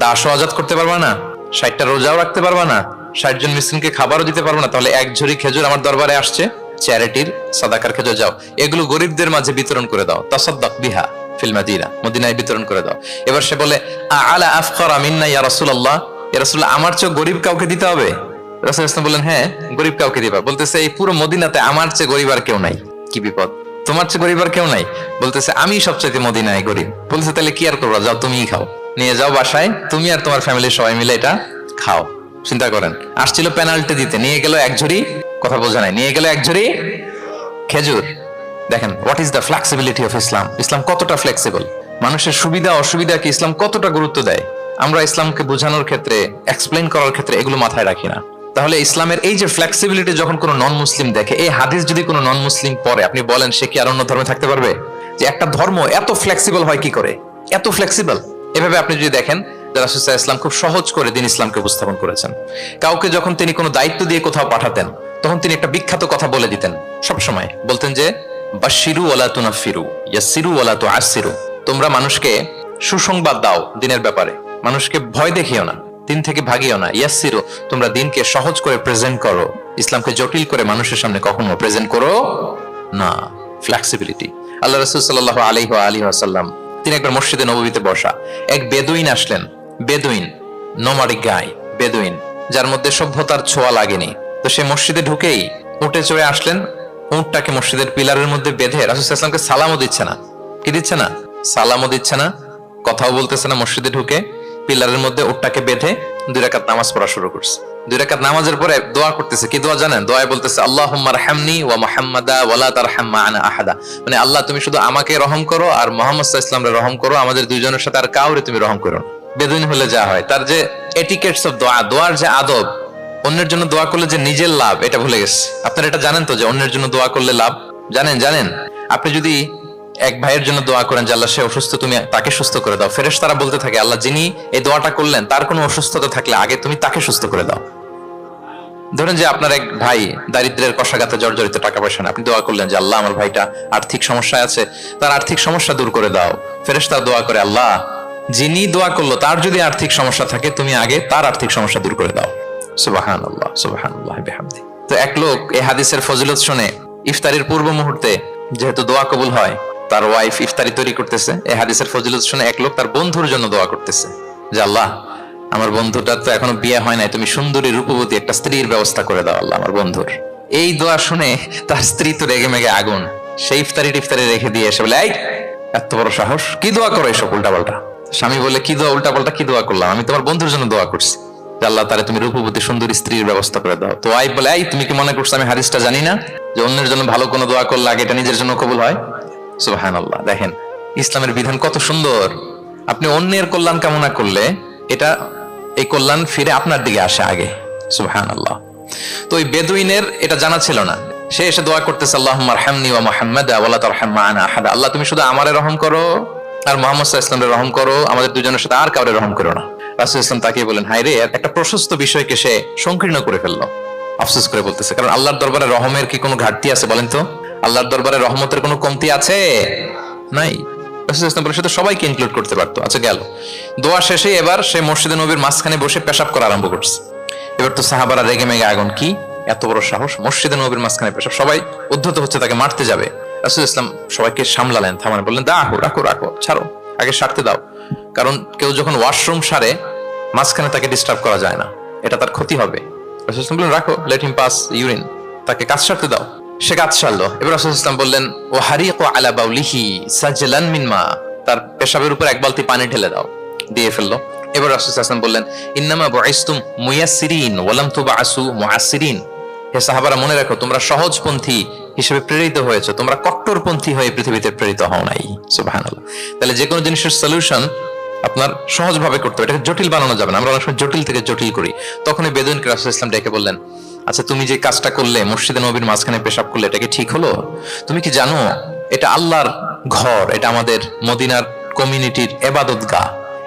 দাসও আজাদ করতে পারবা না, 60টা রোজাও রাখতে পারবা না, 60 জন মিসকিনকে খাবারও দিতে পারবো না, তাহলে এক ঝুড়ি খেজুর আমার দরবারে আসছে, চ্যারিটির সাদাকার খেজুর, যাও এগুলো গরিবদের মাঝে বিতরণ করে দাও, তাসাদ্দাক বিহা ফিল মাদিনা, মদিনায় বিতরণ করে দাও। এবার সে বলে, আলা আফকারা মিন্না ইয়া রাসূলুল্লাহ, ইয়া রাসূলুল্লাহ আমার চেয়ে গরিব কাউকে দিতে হবে? রাসূল সাল্লাল্লাহু আলাইহি ওয়াসাল্লাম বললেন, হ্যাঁ গরিব কাউকে দিবা। বলতেছে, এই পুরো মদিনাতে আমার চেয়ে গরিব আর কেউ নাই। কি বিপদ! তোমার চেয়ে গরিব আর কেউ নাই? বলতেছে, আমি সবচাইতে মদিনায় গরিব। বলতেছে, তাহলে কি আর করবা, যাও তুমিই খাও, নিয়ে যাও বাসায়, তুমি আর তোমার ফ্যামিলির সবাই মিলে এটা খাও। চিন্তা করেন, আসছিল পেনাল্টি দিতে, নিয়ে গেল এক ঝুড়ি, কথা বোঝা নাই, নিয়ে গেল এক ঝুড়ি খেজুর। দেখেন what is the flexibility of Islam. Islam কতটা ফ্লেক্সিবল, মানুষের সুবিধা অসুবিধাকে ইসলাম কতটা গুরুত্ব দেয়। আমরা ইসলামকে বোঝানোর ক্ষেত্রে, এক্সপ্লেইন করার ক্ষেত্রে এগুলো মাথায় রাখি না। তাহলে ইসলামের এই যে ফ্লেক্সিবিলিটি যখন কোনো নন মুসলিম দেখে, এই হাদিস যদি কোনো নন মুসলিম পড়ে, আপনি বলেন সে কি আর অন্য ধর্মে থাকতে পারবে? যে একটা ধর্ম এত ফ্লেক্সিবল হয় কি করে, এত ফ্লেক্সিবল? এভাবে আপনি যদি দেখেন, রাসূল সাল্লাল্লাহু আলাইহি ওয়াসাল্লাম খুব সহজ করে দিন ইসলামকে উপস্থাপন করেছেন। কাউকে যখন তিনি কোনো দায়িত্ব দিয়ে কোথাও পাঠাতেন, তখন তিনি একটা বিখ্যাত কথা বলে দিতেন। সব সময় বলতেন যে, বাশশিরু ওয়ালা তুনাফিরু, ইয়াসসিরু ওয়ালা তুআসসিরু, তোমরা মানুষকে সুসংবাদ দাও দিনের ব্যাপারে, মানুষকে ভয় দেখিও না, দিন থেকে ভাগিও না। ইয়াসসিরু, তোমরা দিনকে সহজ করে প্রেজেন্ট করো, ইসলামকে জটিল করে মানুষের সামনে কখনো প্রেজেন্ট করো না। ফ্লেক্সিবিলিটি। আল্লাহ রাসূল সাল্লাল্লাহু আলাইহি ওয়া আলিহি ওয়াসাল্লাম তিনি একবার মসজিদে নববীতে বসা, এক বেদুইন আসলেন। বেদুইন, নোমাডিক গাই, বেদুইন, যার মধ্যে সভ্যতার ছোঁয়া লাগেনি। তো সে মসজিদে ঢুকেই উঠে চড়ে আসলেন, উটটাকে মসজিদের পিলারের মধ্যে বেঁধে রাসূল সাল্লাল্লাহু আলাইহি ওয়াসাল্লামকে সালামও দিচ্ছে না। কি দিচ্ছে না? সালামও দিচ্ছে না, কথাও বলতেছে না। মসজিদে ঢুকে পিলারের মধ্যে উটটাকে বেঁধে 2 রাকাত নামাজ পড়া শুরু করছে। 2 রাকাত নামাজের পরে দোয়া করতেছে। কি দোয়া জানেন? দোয়ায় বলতেছে আল্লাহুম্মা আরহামনি ওয়া মুহাম্মাদা ওয়া লা তারহাম মা'আনা আহাদা। মানে আল্লাহ তুমি শুধু আমাকে রহম করো আর মুহাম্মদ সাল্লাল্লাহু আলাইহি ওয়াসাল্লামকে রহম করো, আমাদের দুইজনের সাথে আর কাউরে তুমি রহম করো না। বেদুইন হলে যা হয়, তার যে এটিকেটস অফ দোয়া, দোয়ার যে আদব, অন্যের জন্য দোয়া করলে যে নিজের লাভ, এটা ভুলে গেছে। আপনারা এটা জানেন তো যে অন্যের জন্য দোয়া করলে লাভ? জানেন? আপনি যদি এক ভাইয়ের জন্য দোয়া করেন যে আল্লাহ সে অসুস্থ, তুমি তাকে সুস্থ করে দাও, ফেরেশতারা বলতে থাকে আল্লাহ যিনি এই দোয়াটা করলেন তার কোনো অসুস্থতা থাকলে আগে তুমি তাকে সুস্থ করে দাও। ধরেন যে আপনার এক ভাই দারিদ্র্যের কষাঘাতে জর্জরিত, টাকা পয়সা না, আপনি দোয়া করলেন যে আল্লাহ আমার ভাইটা আর্থিক সমস্যায় আছে, তার আর্থিক সমস্যা দূর করে দাও। ফেরেশতারা দোয়া করে আল্লাহ যিনি দোয়া করলো তার যদি আর্থিক সমস্যা থাকে তুমি আগে তার আর্থিক সমস্যা দূর করে দাও। সুবহানাল্লাহ, সুবহানাল্লাহ বিহামদি। তো এক লোক এই হাদিসের ফজিলত শুনে ইফতারির পূর্ব মুহূর্তে, যেহেতু দোয়া কবুল হয়, তার ওয়াইফ ইফতারি তৈরি করতেছে, এই হাদিসের ফজিলত শুনে এক লোক তার বন্ধুর জন্য দোয়া করতেছে যে আল্লাহ আমার বন্ধুটার তো এখনো বিয়ে হয় নাই, তুমি সুন্দরী রূপবতী একটা স্ত্রীর ব্যবস্থা করে দাও আল্লাহ আমার বন্ধুর। এই দোয়া শুনে তার স্ত্রী তো রেগে মেগে আগুন। সেই ইফতারি রেখে দিয়ে এসে বলে, এই এত বড় সাহস, কি দোয়া করো এসব উল্টাপাল্টা? স্বামী বলে, কি দোয়া উল্টাপাল্টা, কি দোয়া করলাম? আমি তোমার বন্ধুর জন্য দোয়া করছি যে আল্লাহ তারে তুমি রূপবতী সুন্দরী স্ত্রীর ব্যবস্থা করে দাও। তো ওয়াইফ বলে, এই তুমি কি মনে করছো আমি হাদিসটা জানি না যে অন্যের জন্য ভালো কোনো দোয়া করলে আগে এটা নিজের জন্য কবুল হয়? সুবহানাল্লাহ। দেখেন ইসলামের বিধান কত সুন্দর। আপনি অন্যের কল্যাণ কামনা করলে এটা, এই কল্যাণ ফিরে আপনার দিকে আসে আগে। সুবহানাল্লাহ। তো ওই বেদুইনের এটা জানা ছিল না, সে এসে দোয়া করতেছে আল্লাহুম্মা আরহামনি ওয়া মুহাম্মাদা ওয়া লা তারহাম মা'আনা আহাদা। আল্লাহ তুমি শুধু আমারে রহম করো আর মুহাম্মদ সাল্লাল্লাহু আলাইহি ওয়াসাল্লামকে রহম করো, আমাদের দুজনের সাথে আর কাউরে রহম করো না। রাসূল ইসলাম তাকে বলেন, হায় রে, একটা প্রশস্ত বিষয়কে সে সংকীর্ণ করে ফেললো। আফসোস করে বলতেছে, কারণ আল্লাহর দরবারে রহমের কি কোনো ঘাটতি আছে বলেন তো? আল্লাহর দরবারে রহমতের কোনো কমতি আছে? নাই। রাসূল ইসলাম বলে সে তো সবাইকে ইনক্লুড করতে পারতো। আচ্ছা গেল, দোয়া শেষে এবার সে মসজিদে নবীর মাঝখানে বসে পেশাব করা আরম্ভ করছে। এবার তো সাহাবারা রেগে মেগে আগুন, কি এত বড় সাহস, মসজিদে নবীর মাঝখানে পেশাব! সবাই উদ্ধত হচ্ছে, তাকে মারতে যাবে। রাসূল ইসলাম সবাইকে সামলালেন, থামান, বললেন রাখো, ছাড়ো, আগে সারতে দাও। কারণ কেউ যখন ওয়াশরুম সারে মাঝখানে তাকে ডিস্টার্ব করা যায় না, এটা তার ক্ষতি হবে। রাসূল ইসলাম বললেন রাখো, লেট হিম পাস ইউরিন, তাকে কাজ সারতে দাও। সে কাজ সারলো। এবার রাসূল ইসলাম বললেন, ও হারিকু আলা বাউলিহি সাজলান মিন মা, তার পেশাবের উপর এক বালতি পানি ঢেলে দাও। দিয়ে ফেললো। এবার রাসূল সাল্লাল্লাহু আলাইহি ওয়াসাল্লাম বললেন, ইন্নামা বুইসতুম মুয়াসসিরিন ওয়া লাম তুবআসু মুআসসিরিন। হে সাহাবারা, মনে রাখো তোমরা সহজপন্থী হিসেবে প্রেরিত হয়েছে, তোমরা কট্টরপন্থী হয়ে পৃথিবীতে প্রেরিত হও নাই। সুবহানাল্লাহ। তাহলে যে কোনো জিনিসের সলিউশন আপনার সহজভাবে করতে হবে, এটাকে জটিল বানানো যাবে না। আমরা অনেক সময় জটিল থেকে জটিল করি। তখন এই বেদুইনকে রাসূল ইসলাম ডেকে বললেন, আচ্ছা তুমি যে কাজটা করলে, মসজিদে নবীর মাঝখানে পেশাব করলে, এটা কি ঠিক হলো? তুমি কি জানো এটা আল্লাহর ঘর, এটা আমাদের মদিনার কমিউনিটির ইবাদতগাহ,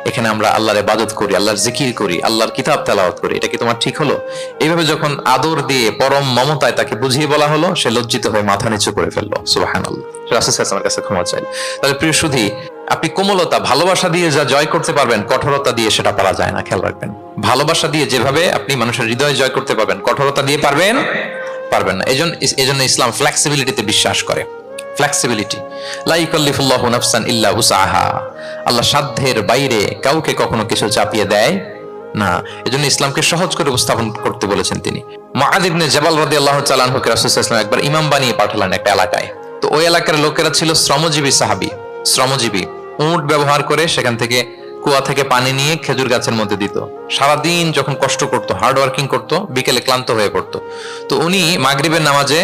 এখানে আমরা আল্লাহর ইবাদত করি, আল্লাহর জিকির করি, আল্লাহর কিতাব তেলাওয়াত করি, এটা কি তোমার ঠিক হলো? এইভাবে যখন আদর দিয়ে পরম মমতায় তাকে বুঝিয়ে বলা হলো, সে লজ্জিত হয়ে মাথা নিচু করে ফেললো। সুবহানাল্লাহ। রাসূল সাল্লাল্লাহু আলাইহি ওয়াসাল্লামের কাছে ক্ষমা চাইল। তাহলে প্রিয় সুধী, আপনি কোমলতা, ভালোবাসা দিয়ে যা জয় করতে পারবেন, কঠোরতা দিয়ে সেটা পারা যায় না। খেয়াল রাখবেন, ভালোবাসা দিয়ে যেভাবে আপনি মানুষের হৃদয় জয় করতে পারবেন, কঠোরতা দিয়ে পারবেন না। এজন্য ইসলাম ফ্লেক্সিবিলিটিতে বিশ্বাস করে। ফ্লেক্সিবিলিটি, লা ইউকাল্লিফুল্লাহু নাফসান ইল্লা উসআহা। আল্লাহ সাধ্যের বাইরে কাউকে কখনো কিছু চাপিয়ে দেয় না। এজন্য ইসলামকে সহজ করে উপস্থাপন করতে বলেছেন তিনি। মুআয ইবনে জাবাল রাদিয়াল্লাহু তাআলা আনহুকে রাসূল সাল্লাল্লাহু আলাইহি ওয়াসাল্লাম একবার ইমাম বানিয়ে পাঠালেন একটা এলাকায়। তো ওই এলাকার লোকেরা ছিল শ্রমজীবী সাহাবী, শ্রমজীবী। উট ব্যবহার করে সেখান থেকে কুয়া থেকে পানি নিয়ে খেজুর গাছের মধ্যে দিত। সারাদিন যখন কষ্ট করতো, হার্ড ওয়ার্কিং করতো, বিকেলে ক্লান্ত হয়ে পড়তো। তো উনি মাগরিবের নামাজে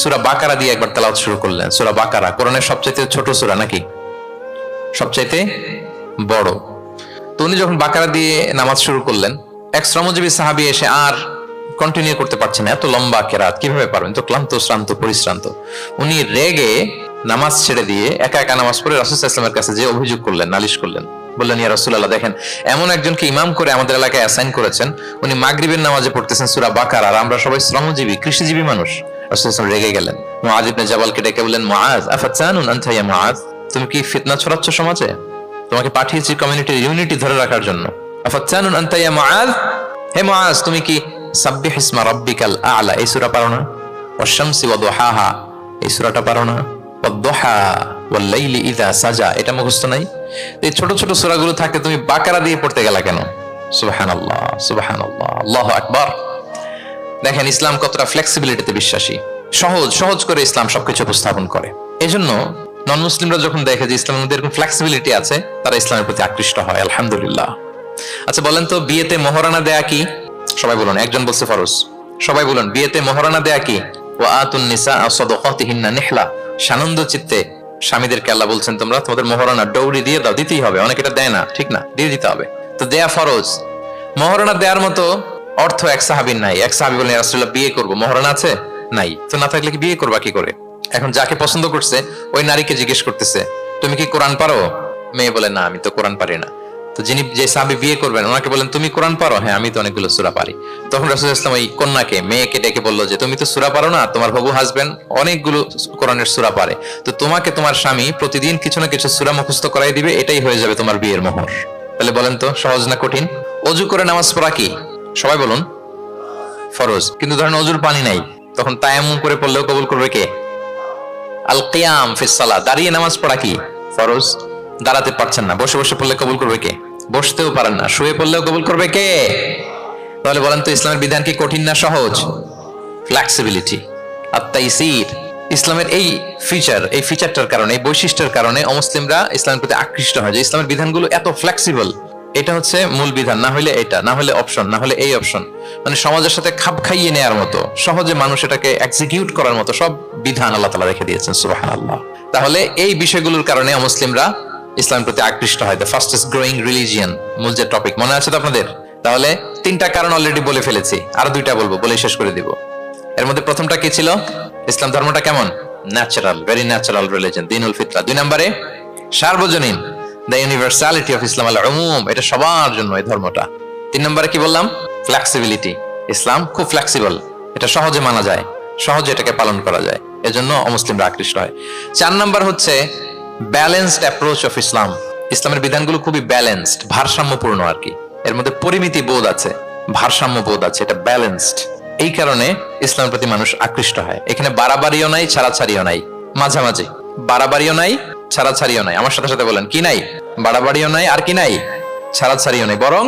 সূরা বাকারা দিয়ে একবার তেলাওয়াত শুরু করলেন। সূরা বাকারা কোরআনের সবচাইতে ছোট সূরা নাকি সবচাইতে বড়? তো উনি যখন বাকারা দিয়ে নামাজ শুরু করলেন, এক শ্রমজীবী সাহাবী এসে আর কন্টিনিউ করতে পারছেন, এত লম্বা কেরাত কিভাবে পারবেন, তো ক্লান্ত, শ্রান্ত, পরিশ্রান্ত। উনি রেগে নামাজ ছেড়ে দিয়ে একা একা নামাজ পড়ে রাসূল সাল্লাল্লাহু আলাইহি ওয়াসাল্লামের কাছে যে অভিযোগ করলেন, নালিশ করলেন। বললেন, ইয়া রাসূলুল্লাহ, দেখেন এমন একজনকে ইমাম করে আমাদের এলাকায় অ্যাসাইন করেছেন, উনি মাগরিবের নামাজে পড়তেছেন সূরা বাকারা, আর আমরা সবাই শ্রমজীবী, কৃষিজীবী মানুষ। রাসূল সাল্লাল্লাহু আলাইহি ওয়াসাল্লাম রেগে গেলেন। মুআয ইবনে জাবালকে ডেকে বললেন, মুআয আফাতানুন আনতা ইয়া মুআয, তুমি কি ফিতনা ছড়াচ্ছ সমাজে? তোমাকে পাঠিয়েছি কমিউনিটির ইউনিটি ধরে রাখার জন্য, আফাত্তানুন আনতা ইয়া মুআয, হে মুআয তুমি কি সাব্বিহ ইসমা রাব্বিকাল আ'লা এই সূরা পারো না? ওয়াশ-শামসি ওয়া দুহাহা এই সূরাটা পারো না? ওয়াদ-দুহা ওয়াল-লাইলি ইযা সাজা এটা মুখস্থ নাই? এই ছোট ছোট সূরাগুলো থাকে, তুমি বাকারা দিয়ে পড়তে গেলা কেন? সুবহানাল্লাহ সুবহানাল্লাহ, আল্লাহু আকবার। দেখেন ইসলাম কতটা ফ্লেক্সিবিলিটিতে বিশ্বাসী, সহজ সহজ করে ইসলাম সবকিছু উপস্থাপন করে। এজন্য নন মুসলিমরা যখন দেখে যে ইসলামের মধ্যে এরকম ফ্লেক্সিবিলিটি আছে, তারা ইসলামের প্রতি আকৃষ্ট হয়, আলহামদুলিল্লাহ। আচ্ছা বলেন তো, বিয়েতে মহরানা দেয়া কি? সবাই বলুন। একজন বলছে ফরজ, সবাই বলুন বিয়েতে মহরানা দেয়া কি? ওয়া আতুন নিসা সাদাকাতিহিন্না নিহলা, সানন্দ চিত্তে স্বামীদেরকে আল্লাহ বলছেন তোমরা তোমাদের মহরানা ডৌরি দিয়ে দাও, দিতেই হবে। অনেকে এটা দেয় না, ঠিক না, দিয়ে দিতে হবে। তো দেয়া ফরজ। মহরানা দেওয়ার মতো অর্থ এক সাহাবীর নাই। এক সাহাবী বলেন, ইয়া রাসূলুল্লাহ বিয়ে করব, মহরানা আছে? নাই। তো না থাকলে কি বিয়ে করবা কি করে? এখন যাকে পছন্দ করছে ওই নারীকে জিজ্ঞেস করতেছে, তুমি কি কোরআন পারো? মেয়ে বলে, না আমি তো কোরআন পারি না। তো যিনি যে সাহাবী বিয়ে করবেন ওনাকে বলেন, তুমি কোরআন পারো? হ্যাঁ আমি তো অনেকগুলো সূরা পারি। তখন রাসূল সাল্লাল্লাহু আলাইহি ওয়াসাল্লাম ওই কন্যাকে, মেয়েকে ডেকে বললো যে তুমি তো সূরা পারো না, তোমার হবু হাজবেন্ড অনেকগুলো কোরআনের সূরা পারে, তো তোমাকে তোমার স্বামী প্রতিদিন কিছু না কিছু সূরা মুখস্থ করাই দিবে, এটাই হয়ে যাবে তোমার বিয়ের মোহর। তাহলে বলেন তো সহজ না কঠিন? অজু করে নামাজ পড়া কি? সবাই বলুন ফরজ। কিন্তু ধরেন অজুর পানি নাই, তখন তায়াম্মুম করে পড়লেও কবুল করবে কে? আল কিয়াম ফিস সালাহ, দাঁড়িয়ে নামাজ পড়া কি? ফরজ। দাঁড়াতে পারছেন না, বসে বসে পড়লে কবুল করবে কে? বসতেও পারেন না, শুয়ে পড়লেও কবুল করবে কে? তাহলে বলেন তো ইসলামের বিধান কি কঠিন না সহজ? ফ্লেক্সিবিলিটি আর তাইসির। ইসলামের এই ফিচারটার কারণে, এই বৈশিষ্ট্যের কারণে অমুসলিমরা ইসলামের প্রতি আকৃষ্ট হয়, যে ইসলামের বিধানগুলো এত ফ্লেক্সিবল। এটা হচ্ছে মূল বিধান, না হলে এটা, না হলে অপশন, না হলে এই অপশন, মানে সমাজের সাথে খাপ খাইয়ে নেওয়ার মতো, সহজে মানুষ এটাকে এক্সিকিউট করার মতো সব বিধান আল্লাহ তাআলা রেখে দিয়েছেন, সুবহানাল্লাহ। তাহলে এই বিষয়গুলোর কারণে মুসলিমরা ইসলামের প্রতি আকৃষ্ট হয়। দ্য ফাস্টেস্ট গ্রোয়িং রিলিজিয়ন, মূল যে টপিক, মনে আছে তো আপনাদের? তাহলে 3টা কারণ অলরেডি বলে ফেলেছি, আরো 2টা বলবো, বলে শেষ করে দিব। এর মধ্যে প্রথমটা কি ছিল? ইসলাম ধর্মটা কেমন? ন্যাচারাল, ভেরি ন্যাচারাল রিলিজিয়ন, দ্বীনুল ফিতরা। 2 নম্বরে সার্বজনীন, দ্য ইউনিভার্সালিটি অফ ইসলাম, আল উমুম, এটা সবার জন্য এই ধর্মটা। 3 নম্বরে কি বললাম? ফ্লেক্সিবিলিটি, ইসলাম খুব ফ্লেক্সিবল, এটা সহজে মানা যায়, সহজে এটাকে পালন করা যায়, এজন্য অমুসলিমরা আকৃষ্ট হয়। 4 নম্বর হচ্ছে ব্যালেন্সড অ্যাপ্রোচ অফ ইসলাম। ইসলামের বিধানগুলো খুবই ব্যালেন্সড, ভারসাম্যপূর্ণ আর কি। এর মধ্যে পরিমিতি বোধ আছে, ভারসাম্য বোধ আছে, এটা ব্যালেন্সড। এই কারণে ইসলামের প্রতি মানুষ আকৃষ্ট হয়। এখানে বাড়াবাড়িও নাই, ছাড়াছাড়িও নাই, মাঝামাঝি। বাড়াবাড়িও নাই, ছাড়াছাড়িও নাই। আমার সাথে সাথে বলেন, কি নাই? বাড়াবাড়িও নাই, আর কি নাই? ছাড়াছাড়িও নাই, বরং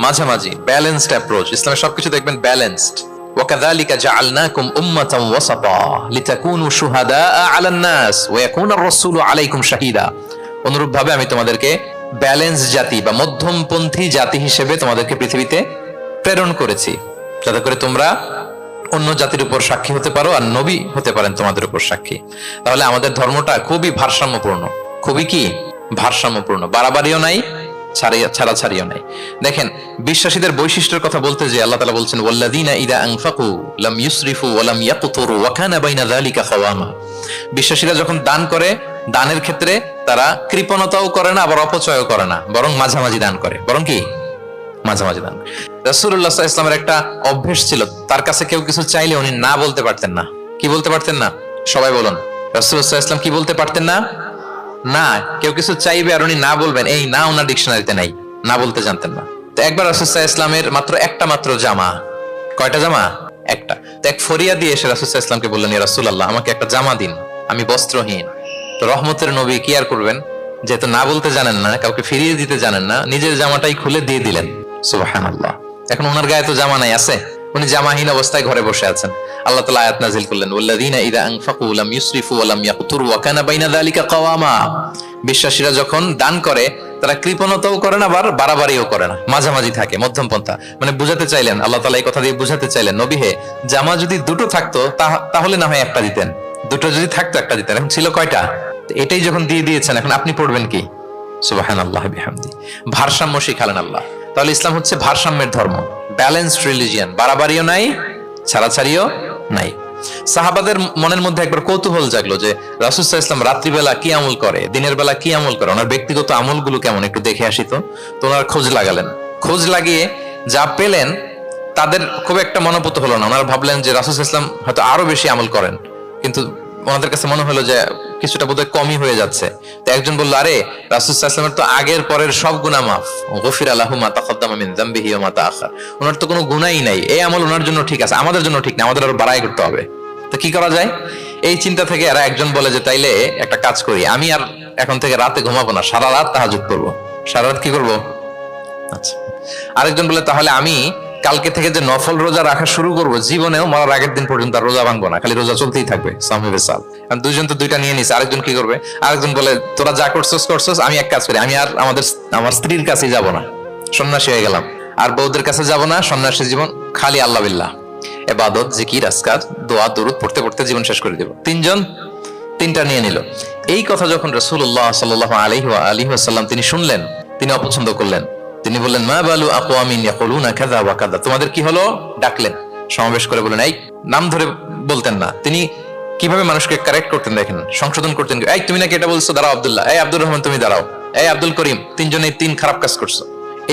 মাঝামাঝি, ব্যালেন্সড অ্যাপ্রোচ। ইসলামের সবকিছু দেখবেন ব্যালেন্সড। وكذلك جعلناكم أمة وسطا لتكونوا شهداء على الناس ويكون الرسول عليكم شهيدا। অনুরূপভাবে আমি তোমাদেরকে ব্যালেন্স জাতি বা মধ্যমপন্থী জাতি হিসেবে তোমাদেরকে পৃথিবীতে প্রেরণ করেছি, যাতে করে তোমরা অন্য জাতির উপর সাক্ষী হতে পারো, আর নবী হতে পারেন তোমাদের উপর সাক্ষী। তাহলে আমাদের ধর্মটা খুবই ভারসাম্যপূর্ণ, খুবই কি ভারসাম্যপূর্ণ, বাড়াবাড়িও নাই, ছাড়াছাড়িও নাই। দেখেন বিশ্বাসীদের বৈশিষ্ট্যের কথা বলতে যে আল্লাহ তাআলা বলছেন, ওয়াল্লাযীনা ইযা আনফাকু লাম ইউসরিফু ওয়া লাম ইয়াকতুরু ওয়া কানা বাইনা যালিকা কাওয়ামা। বিশ্বাসীরা যখন দান করে, দানের ক্ষেত্রে তারা কৃপণতাও করে না, আবার অপচয়ও করে না, বরং মাঝামাঝি দান করে, বরং কি মাঝামাঝি দান। রাসূলুল্লাহ সাল্লাল্লাহু আলাইহি ওয়াসাল্লামের একটা অভ্যাস ছিল, তার কাছে কেউ কিছু চাইলে উনি না বলতে পারতেন না। কি বলতে পারতেন না? সবাই বলুন, রাসূলুল্লাহ সাল্লাল্লাহু আলাইহি ওয়াসাল্লাম কি বলতে পারতেন না? না। কেউ কিছু চাইবে আর উনি না বলবেন, এই না ওনার ডিকশনারিতে নাই, না বলতে জানতেন না। তো একবার রাসূল সাল্লাল্লাহু আলাইহি ওয়াসাল্লামের মাত্র জামা, কয়টা জামা? একটা। তো এক ফরিয়া দিয়ে এসে রাসূল সাল্লাল্লাহু আলাইহি ওয়াসাল্লামকে বললেন, ইয়া রাসূলুল্লাহ আমাকে একটা জামা দিন, আমি বস্ত্রহীন। তো রহমতের নবী কি আর করবেন, যেহেতু না বলতে জানেন না, কাউকে ফিরিয়ে দিতে জানেন না, নিজের জামাটাই খুলে দিয়ে দিলেন, সুবহানাল্লাহ। এখন ওনার গায়ে তো জামা নাই, আছে, উনি জামাহীন অবস্থায় ঘরে বসে আছেন। আল্লাহ তাআলা আয়াত নাযিল করলেন, ওয়াল্লাযীনা ইযা আনফাকু লাম ইউসরিফু ওয়া লাম ইয়াকতুরু ওয়া কানা বাইনা যালিকা কাওয়ামা। বিশ্বাসীরা যখন দান করে তারা কৃপণতাও করে না, আবার বাড়াবাড়িও করে না, মাঝামাঝি থাকে, মধ্যম পন্থা। মানে বুঝাতে চাইলেন, আল্লাহ তাআলা এই কথা দিয়ে বুঝাতে চাইলেন, নবী হে, জামা যদি 2টো থাকতো তাহলে না হয় একটা দিতেন, 2টো যদি থাকতো একটা দিতেন, এখন ছিল কয়টা? এটাই যখন দিয়ে দিয়েছেন, এখন আপনি পড়বেন কি? সুবহানাল্লাহি বিহামদি। ভারসাম্য শিখালেন আল্লাহ। তাহলে ইসলাম হচ্ছে ভারসাম্যের ধর্ম, ব্যালেন্সড রিলিজিয়ন, বাড়াবাড়িও নাই, ছাড়াছাড়িও নাই। সাহাবাদের মনের মধ্যে একবার কৌতূহল জাগলো যে রাসূল সাল্লাল্লাহু আলাইহি ওয়াসাল্লাম রাত্রিবেলা কি আমল করে, দিনের বেলা কি আমল করে, ওনার ব্যক্তিগত আমলগুলো কেমন, একটু দেখে আসি তো। তো ওনারা খোঁজ লাগালেন, খোঁজ লাগিয়ে যা পেলেন তাদের খুব একটা মনোপুত হলো না। ওনারা ভাবলেন যে রাসূল সাল্লাল্লাহু আলাইহি ওয়াসাল্লাম হয়তো আরো বেশি আমল করেন, কিন্তু ওনাদের কাছে মনে হলো যে কিছুটা বোধহয় কমই হয়ে যাচ্ছে। তো একজন বলল, আরে রাসূল সাল্লাল্লাহু আলাইহি ওয়াসাল্লামের তো আগের পরের সব গুনাহ মাফ, গফিরা লাহু মা তাকাদ্দামা মিন যামবিহি ওয়া মা তাআখার, ওনার তো কোনো গুনাহই নাই, এই আমল ওনার জন্য ঠিক আছে, আমাদের জন্য ঠিক না, আমাদের আরো বাড়াই করতে হবে। তো কি করা যায়? এই চিন্তা থেকে এরা একজন বলে যে তাইলে একটা কাজ করি, আমি আর এখন থেকে রাতে ঘুমাবো না, সারা রাত তাহাজ্জুদ করবো। সারা রাত কি করবো? আচ্ছা। আরেকজন বলে তাহলে আমি কালকে থেকে যে নফল রোজা রাখা শুরু করবো, জীবনেও মরার আগের দিন পর্যন্ত আর রোজা ভাঙবো না, খালি রোজা চলতেই থাকবে। দুইজন তো দুইটা নিয়ে নিছে, আরেকজন কি করবে? আরেকজন বলে তোরা যা করছস, আমি এক কাজ করি, আমি আর আমার স্ত্রীর কাছেই যাব না, সন্ন্যাসী হয়ে গেলাম, আর বউদের কাছে যাব না, সন্ন্যাসী জীবন, খালি আল্লাহ বিল্লাহ, ইবাদত, জিকির, আজকার, দোয়া, দরুদ পড়তে পড়তে জীবন শেষ করে দেব। তিনজন তিনটা নিয়ে নিল। এই কথা যখন রাসূলুল্লাহ সাল্লাল্লাহু আলাইহি ওয়াসাল্লাম তিনি শুনলেন, তিনি অপছন্দ করলেন। তিনি বললেন, মা বালু আকওয়ামিন ইয়াকুলুনা কাযা ওয়া কাযা, তোমাদের কি হলো? ডাকলেন, সমাবেশ করে বলেন, এই নাম ধরে বলতেন না, তিনি কিভাবে মানুষকে কারেক্ট করতেন দেখেন, সংশোধন করতেন। এই তুমি নাকি এটা বলছো, দাঁড়াও আব্দুল্লাহ, এই আব্দুর রহমান তুমি দাঁড়াও, এই আব্দুল করিম, তিনজনেই তিন খারাপ কাজ করছো,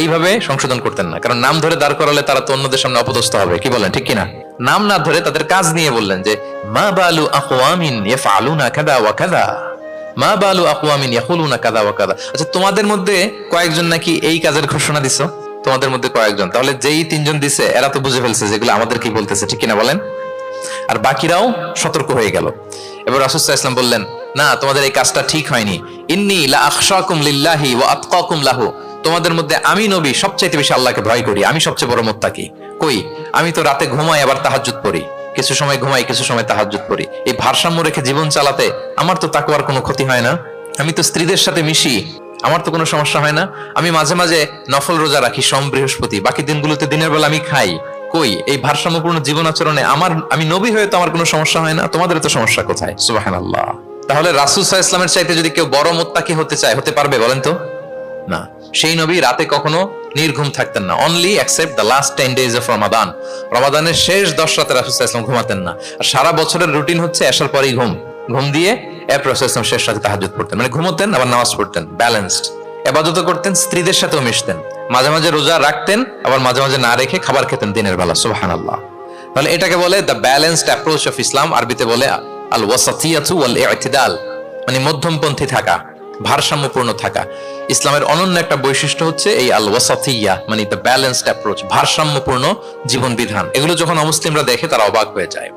এইভাবে সংশোধন করতেন না। কারণ নাম ধরে দাঁড় করালে তারা তো অন্যদের সামনে অপদস্থ হবে, কি বলেন, ঠিক কিনা? নাম না ধরে তাদের কাজ নিয়ে বললেন যে মা বালু আকওয়ামিন ইয়াফআলুনা কাযা ওয়া কাযা, মা বালু আকওয়ামিন ইয়াকুলুনা কাযা ওয়া কাযা। আচ্ছা, তোমাদের মধ্যে কয়েকজন নাকি এই কাজের ঘোষণা দিছো, তোমাদের মধ্যে কয়েকজন, তাহলে যেই তিনজন দিছে এরা তো বুঝে ফেলছে যেগুলো আমাদের কি বলতেছে, ঠিক কিনা বলেন? আর বাকিরাও সতর্ক হয়ে গেল। এবার রাসূল সাল্লাল্লাহু আলাইহি ওয়াসাল্লাম বললেন, না, তোমাদের এই কাজটা ঠিক হয়নি। ইন্নী লা আখশাকুম লিল্লাহি ওয়া আতকাকুম লাহু, তোমাদের মধ্যে আমি নবী সবচেয়ে বেশি আল্লাহকে ভয় করি, আমি সবচেয়ে বড় মুত্তাকি। কই, আমি তো রাতে ঘুমাই আবার তাহাজ্জুদ পড়ি, কিছু সময় ঘুমাই কিছু সময় তাহাজ্জুদ পড়ি। এই ভারসাম্য রেখে জীবন চালাতে আমার তো তাকওয়ার কোনো ক্ষতি হয় না। আমি তো স্ত্রীদের সাথে মিশি, আমার তো কোনো সমস্যা হয় না। আমি মাঝে মাঝে নফল রোজা রাখি সোম বৃহস্পতি, বাকি দিনগুলোতে দিনের বেলা আমি খাই। কই, এই ভারসাম্যপূর্ণ জীবন আচরণে আমি নবী হয়ে তো আমার কোনো সমস্যা হয় না, তোমাদের তো সমস্যা কোথায়? সুবহানাল্লাহ। তাহলে রাসূল সাল্লাল্লাহু আলাইহি ওয়াসাল্লামের চাইতে যদি কেউ বড় মুত্তাকি হতে চায়, হতে পারবে বলেন তো? না। সেই নবী রাতে কখনো নির্ঘুম থাকতেন না, only except the last 10 days of Ramadan. রমাদানের শেষ 10 রাতে রাসূল সাল্লাল্লাহু আলাইহি ওয়াসাল্লাম ঘুমাতেন না। আর সারা বছরের রুটিন হচ্ছে এশার পরেই ঘুম দিয়ে এরপর রাসূল সাল্লাল্লাহু আলাইহি ওয়াসাল্লাম শেষ রাতে তাহাজ্জুদ পড়তেন, মানে ঘুমোতেন আবার নামাজ পড়তেন, ব্যালেন্সড। ইবাদত করতেন, স্ত্রীদের সাথেও মিশতেন, মাঝে মাঝে রোজা রাখতেন, আবার মাঝে মাঝে না রেখে খাবার খেতেন দিনের বেলা। সুবহানাল্লাহ। তাহলে এটাকে বলে the balanced approach of Islam, আরবিতে বলে আল ওয়াসাতিয়াতু ওয়াল ইতিদাল, মানে মধ্যমপন্থী থাকা, ভারসাম্যপূর্ণ থাকা। ইসলামের অনন্য একটা বৈশিষ্ট্য হচ্ছে এই আল ওয়াসাতিয়া, মানে দ্য ব্যালেন্সড অ্যাপ্রোচ, ভারসাম্যপূর্ণ জীবন বিধান। এগুলো যখন অমুসলিমরা দেখে তারা অবাক হয়ে যায়।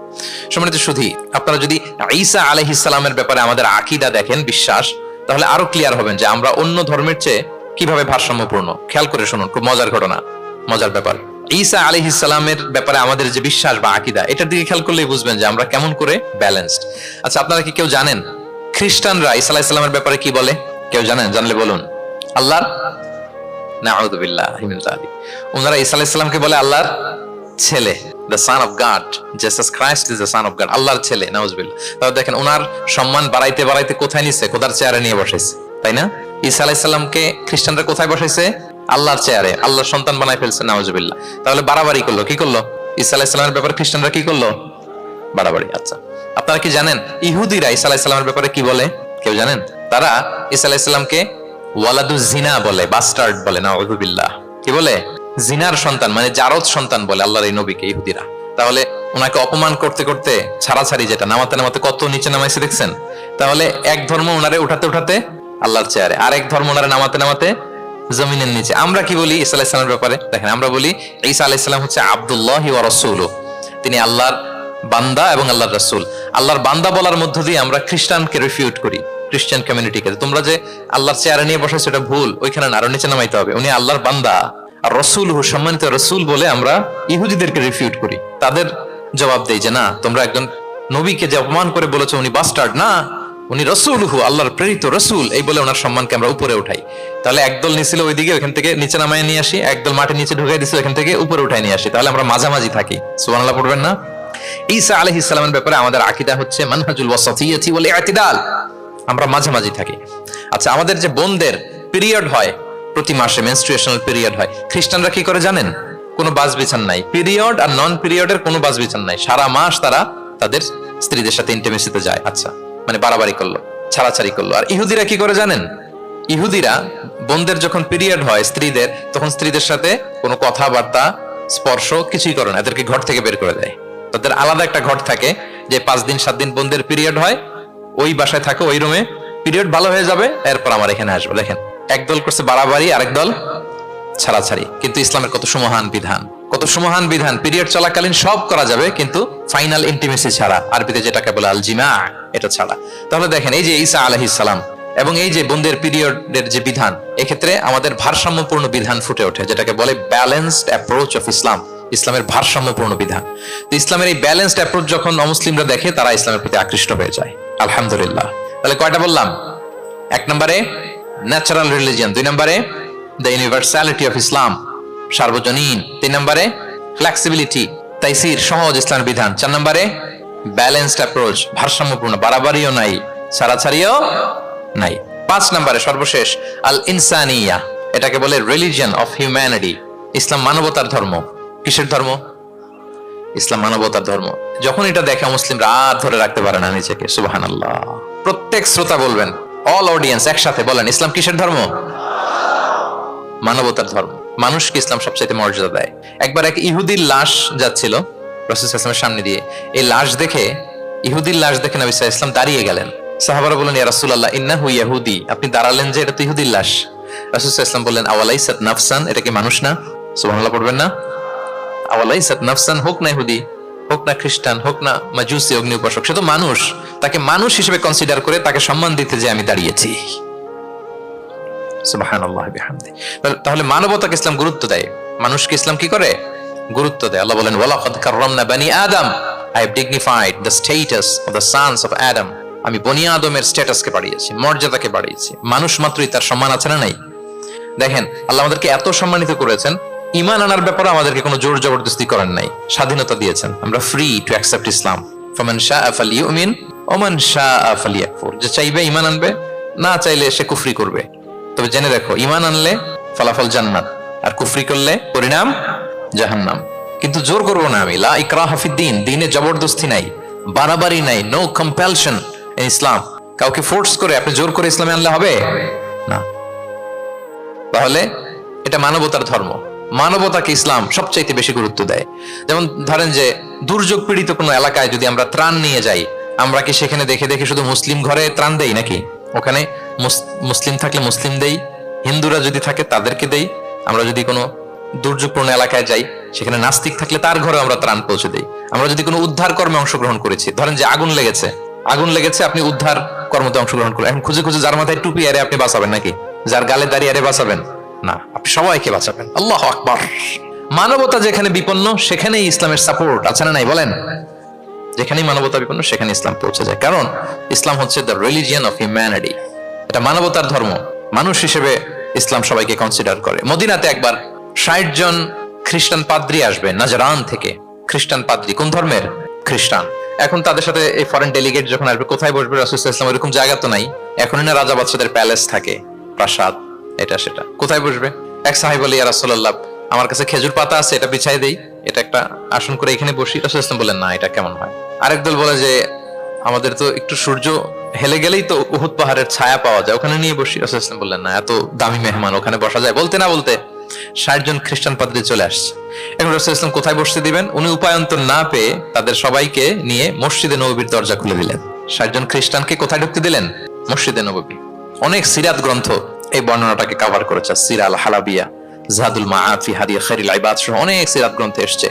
সম্মানিত সুধী, আপনারা যদি ঈসা আলাইহিস সালামের ব্যাপারে আমাদের আকীদা দেখেন, বিশ্বাস, তাহলে আরো ক্লিয়ার হবেন যে আমরা অন্য ধর্মের চেয়ে কিভাবে ভারসাম্যপূর্ণ। খেয়াল করে শুনুন, খুব মজার ঘটনা, মজার ব্যাপার। ঈসা আলাইহিস সালামের ব্যাপারে আমাদের যে বিশ্বাস বা আকীদা, এটার দিকে খেয়াল করলেই বুঝবেন যে আমরা কেমন করে ব্যালেন্সড। আচ্ছা, আপনারা কি কেউ জানেন খ্রিস্টানরা ঈসা আলাইহিস সালামের ব্যাপারে কি বলে? কেউ জানেন? জানলে বলুন। আল্লাহর, নাউযু বিল্লাহি মিন যালিক, ওনারা ঈসা আলাইহিস সালামকে বলে আল্লাহর ছেলে, the son of God, Jesus Christ is the son of God, আল্লাহর ছেলে, নাউযুবিল্লাহ। তাহলে দেখেন ওনার সম্মান বাড়াইতে বাড়াইতে কোথায় নিছে? খোদার চেয়ারে নিয়ে বসাইছে, তাই না? ঈসা আলাইহিস সালামকে খ্রিস্টানরা কোথায় বসাইছে? আল্লাহর চেয়ারে, আল্লাহর সন্তান বানাই ফেলছে, নাউযুবিল্লাহ। তাহলে বাড়াবাড়ি করলো, কি করলো? ঈসা আলাইহিস সালামের ব্যাপারে খ্রিস্টানরা কি করলো? বাড়াবাড়ি। আচ্ছা, আপনারা কি জানেন ইহুদিরা ঈসা আলাইহিস সালামের ব্যাপারে কি বলে? কেউ জানেন? তারা ঈসা আলাইহিস সালামকে ওয়ালাদু জিনা বলে, বাস্টার্ড বলে, নাউযু বিল্লাহ। কি বলে? জিনার সন্তান, মানে জারদ সন্তান বলে আল্লাহর এই নবীকে ইহুদিরা। তাহলে ওনাকে অপমান করতে করতে ছাড়াছাড়ি, যেটা নামাতে নামাতে কত নিচে নামাইছে দেখছেন? তাহলে এক ধর্ম ওনারে উঠাতে উঠাতে আল্লাহর চেয়ারে, আর এক ধর্ম ওনারে নামাতে নামাতে জমিনের নিচে। আমরা কি বলি ঈসা আলাইহিস সালামের ব্যাপারে? দেখেন, আমরা বলি ঈসা আলাইহিস সালাম হচ্ছে আব্দুল্লাহি ওয়া রাসূলুহু, তিনি আল্লাহর বান্দা এবং আল্লাহর রাসূল। আল্লাহর বান্দা বলার মধ্য দিয়ে আমরা খ্রিস্টানকে রিফিউট করি, খ্রিস্টান কমিউনিটিকে, তোমরা যে আল্লাহর চেয়ারে নিয়ে বসাইছো এটা ভুল, ওইখানে আরো নিচে নামাইতে হবে, উনি আল্লাহর বান্দা। আর রাসূলুহু, সম্মানিত রাসূল বলে আমরা ইহুদিদেরকে রিফিউট করি, তাদের জবাব দেই যে না, তোমরা একজন নবীকে যে অপমান করে বলেছো উনি বাস্টার্ড, না, উনি রাসূলুহু, আল্লাহর প্রেরিত রাসূল, এই বলে ওনার সম্মানকে আমরা উপরে উঠাই। তাহলে একদল নিছিল ওইদিকে, ওইখান থেকে নিচে নামায় নিয়ে আসি, একদল মাটির নিচে ঢুকাই দিছে, ওইখান থেকে উপরে উঠাই নিয়ে আসি। তাহলে আমরা মাঝামাঝি থাকি। সুবহানাল্লাহ পড়বেন না? ঈসা আলাইহিস সালামের ব্যাপারে আমাদের আকীদা হচ্ছে মানহাজুল ওয়াসাতিয়াতি ওয়াল ইতিদাল, আমরা মাঝামাঝি থাকি। আচ্ছা, আমাদের যে বোনদের পিরিয়ড হয় প্রতি মাসে, মেনস্ট্রুয়েশনাল পিরিয়ড হয়, খ্রিস্টানরা কি করে জানেন? কোনো বাজ বিছান নাই, পিরিয়ড আর নন পিরিয়ডের কোনো বাজ বিছান নাই, সারা মাস তারা তাদের স্ত্রীদের সাথে ইন্টিমেসিতে যায়। আচ্ছা, মানে বাড়াবাড়ি করলো, ছাড়াছাড়ি করলো। আর ইহুদিরা কি করে জানেন? ইহুদিরা বোনদের যখন পিরিয়ড হয় স্ত্রীদের, তখন স্ত্রীদের সাথে কোনো কথাবার্তা, স্পর্শ কিছুই করে না, এদেরকে ঘর থেকে বের করে দেয়। তাদের আলাদা একটা ঘর থাকে, যে 5 দিন 7 দিন বোনদের পিরিয়ড হয়, ওই বাসায় থাকো, ওই রুমে, পিরিয়ড ভালো হয়ে যাবে, এরপর আমার এখানে আসবে। দেখেন, একদল করছে বাড়াবাড়ি, আরেক দল ছাড়াছাড়ি। কিন্তু ইসলামের কত সুমহান বিধান, কত সুমহান বিধান। পিরিয়ড চলাকালীন সব করা যাবে, কিন্তু ফাইনাল ইন্টিমেসি ছাড়া, আরবিতে যেটাকে বলে আল জিমা, এটা ছাড়া। তাহলে দেখেন, এই যে ঈসা আলাইহিস সালাম এবং এই যে বোনদের পিরিয়ডের যে বিধান, এক্ষেত্রে আমাদের ভারসাম্যপূর্ণ বিধান ফুটে ওঠে, যেটাকে বলে ব্যালেন্সড অ্যাপ্রোচ অফ ইসলাম, ইসলামের ভারসাম্যপূর্ণ বিধান। তো ইসলামের এই ব্যালেন্সড অ্যাপ্রোচ যখন অমুসলিমরা দেখে, তারা ইসলামের প্রতি আকৃষ্ট হয়ে যায়। আলহামদুলিল্লাহ। তাহলে কয়টা বললাম? এক নম্বরে ন্যাচারাল রিলিজিয়ন, দুই নম্বরে দ্য ইউনিভার্সালিটি অফ ইসলাম, সার্বজনীন, তিন নম্বরে ফ্লেক্সিবিলিটি, তাইসির, সহজ ইসলামের বিধান, চার নম্বরে ব্যালেন্সড অ্যাপ্রোচ, ভারসাম্যপূর্ণ, বাড়াবাড়িও নাই, ছাড়াছাড়িও নাই, পাঁচ নম্বরে সর্বশেষ আল ইনসানিয়া, এটাকে বলে রিলিজিয়ন অফ হিউম্যানিটি, ইসলাম মানবতার ধর্ম। কিসের ধর্ম? ইসলাম মানবতার ধর্ম। যখন এটা দেখে মুসলিমরা আর ধরে রাখতে পারে না নিজেকে। সুবহানাল্লাহ। প্রত্যেক শ্রোতা বলবেন, অল অডিয়েন্স একসাথে বলেন, ইসলাম কিসের ধর্ম? মানবতার ধর্ম। মানুষকে ইসলাম সবচেয়ে মর্যাদা দেয়। একবার এক ইহুদির লাশ যাচ্ছিল রাসূল সাল্লাল্লাহু আলাইহি ওয়াসাল্লামের সামনে দিয়ে, এই লাশ দেখে, ইহুদির লাশ দেখে নবী সাল্লাল্লাহু আলাইহি ওয়াসাল্লাম দাঁড়িয়ে গেলেন। সাহাবারা বললেন, ইয়া রাসূলুল্লাহ, ইন্নাহু ইয়াহুদি, আপনি দাঁড়ালেন যে, এটা তো ইহুদির লাশ। রাসূল সাল্লাল্লাহু আলাইহি ওয়াসাল্লাম বললেন, আওয়ালাইসাত নাফসান, এটা কি মানুষ না? সুবহানাল্লাহ পড়বেন না? আওয়ালাইসাত নাফসান, হোক না ইহুদি, হোক না খ্রিস্টান, হোক না মাজুসি, অগ্নি উপাসক, সে তো মানুষ। তাকে মানুষ হিসেবে কনসিডার করে তাকে সম্মান দিতে যে আমি দাঁড়িয়েছি। সুবহানাল্লাহ বিহামদি। তাহলে মানবতাকে ইসলাম গুরুত্ব দেয়, মানুষকে ইসলাম কি করে? গুরুত্ব দেয়। আল্লাহ বলেন, ওয়ালাকাদ কাররামনা বানি আদম, I have dignified the status of the sons of Adam, আমি বনি আদমের স্ট্যাটাসকে বাড়িয়েছি, মর্যাদাকে বাড়িয়েছি। মানুষ মাত্রই তার সম্মান আছে না নাই? দেখেন, আল্লাহ আমাদেরকে এত সম্মানিত করেছেন, ঈমান আনার ব্যাপারে আমাদেরকে কোনো জোর জবরদস্তি করেন নাই, স্বাধীনতা দিয়েছেন। আমরা ফ্রি টু অ্যাকসেপ্ট ইসলাম। ফামান শাআ ফালিউমিন ওয়া মান শাআ ফালিয়াকফুর, যে চাইবে ঈমান আনবে, না চাইলে সে কুফরি করবে। তবে জেনে দেখো, ঈমান আনলে ফলাফল জান্নাত, আর কুফরি করলে পরিণাম জাহান্নাম। কিন্তু জোর করবো না আমি, লা ইকরাহা ফিদ্দীন, দ্বীনে জবরদস্তি নাই, বাড়াবাড়ি নাই, নো কম্পালশন ইন ইসলাম। কাউকে ফোর্স করে আপনি জোর করে ইসলামে আনলে হবে না। তাহলে এটা মানবতার ধর্ম। মানবতাকে ইসলাম সবচাইতে বেশি গুরুত্ব দেয়। যেমন ধরেন যে, দুর্যোগ পীড়িত কোনো এলাকায় যদি আমরা ত্রাণ নিয়ে যাই, আমরা কি সেখানে দেখে দেখে শুধু মুসলিম ঘরে ত্রাণ দেই নাকি? ওখানে মুসলিম থাকলে মুসলিম দেই, হিন্দুরা যদি থাকে তাদেরকে দেই। আমরা যদি কোনো দুর্যোগপূর্ণ এলাকায় যাই, সেখানে নাস্তিক থাকলে তার ঘরে আমরা ত্রাণ পৌঁছে দেই। আমরা যদি কোনো উদ্ধার কর্মে অংশগ্রহণ করেছি, ধরেন যে আগুন লেগেছে, আপনি উদ্ধার কর্মতে অংশগ্রহণ করেন, এখন খুঁজে খুঁজে যার মাথায় টুপি আরে আপনি বাঁচাবেন নাকি? যার গালে দাঁড়িয়ে আরে বাঁচাবেন না, আপনি সবাইকে বাঁচাবেন। আল্লাহু আকবার। মানবতা যেখানে বিপন্ন, সেখানেই ইসলামের সাপোর্ট আছে না নাই বলেন? যেখানেই মানবতা বিপন্ন, সেখানে ইসলাম পৌঁছে যায়। কারণ ইসলাম হচ্ছে দ্য রিলিজিয়ন অফ হিউম্যানিটি, এটা মানবতার ধর্ম। মানুষ হিসেবে ইসলাম সবাইকে কনসিডার করে। মদিনাতে একবার 60 জন খ্রিস্টান পাদ্রী আসবে নাজরান থেকে। খ্রিস্টান পাদ্রী, কোন ধর্মের? খ্রিস্টান। এখন তাদের সাথে এই ফরেন ডেলিগেট যখন আসবে, কোথায় বসবে? রাসূল সাল্লাল্লাহু আলাইহি ওয়াসাল্লাম, এরকম জায়গা তো নাই। এখনই না রাজা বাদশাদের প্যালেস থাকে, প্রাসাদ, এটা সেটা, কোথায় বসবে? এক সাহাবী বলে, ইয়া রাসূলুল্লাহ, আমার কাছে খেজুর পাতা আছে, এটা বিছাই দেই, এটা একটা আসন করে এখানে বসি। রাসূল সাল্লাল্লাহু আলাইহি ওয়াসাল্লাম বললেন, না, এটা কেমন হয়? আরেক দল বলে যে, আমাদের তো একটু সূর্য হেলে গেলেই তো উহুদ পাহাড়ের ছায়া পাওয়া যায়, ওখানে নিয়ে বসি। রাসূল সাল্লাল্লাহু আলাইহি ওয়াসাল্লাম বললেন, না, এত দামি মেহমান, ওখানে বসা যায়? বলতে না বলতে 60 জন খ্রিস্টান পাদ্রী চলে আসছে। এখন রাসূল সাল্লাল্লাহু আলাইহি ওয়াসাল্লাম কোথায় বসতে দিবেন? উনি উপায়ন্তর না পেয়ে তাদের সবাইকে নিয়ে মসজিদে নববীর দরজা খুলে দিলেন। 60 জন খ্রিস্টানকে কোথায় ঢুকতে দিলেন? মসজিদে নববী। অনেক সিরাত গ্রন্থ এই বর্ণনাটাকে কভার করেছে। সিরা আল হালাবিয়া, জাদুল মাআদ ফি হাদিয়া খায়রিল ইবাদ সহ অনেক সিরাত গ্রন্থে এসেছে।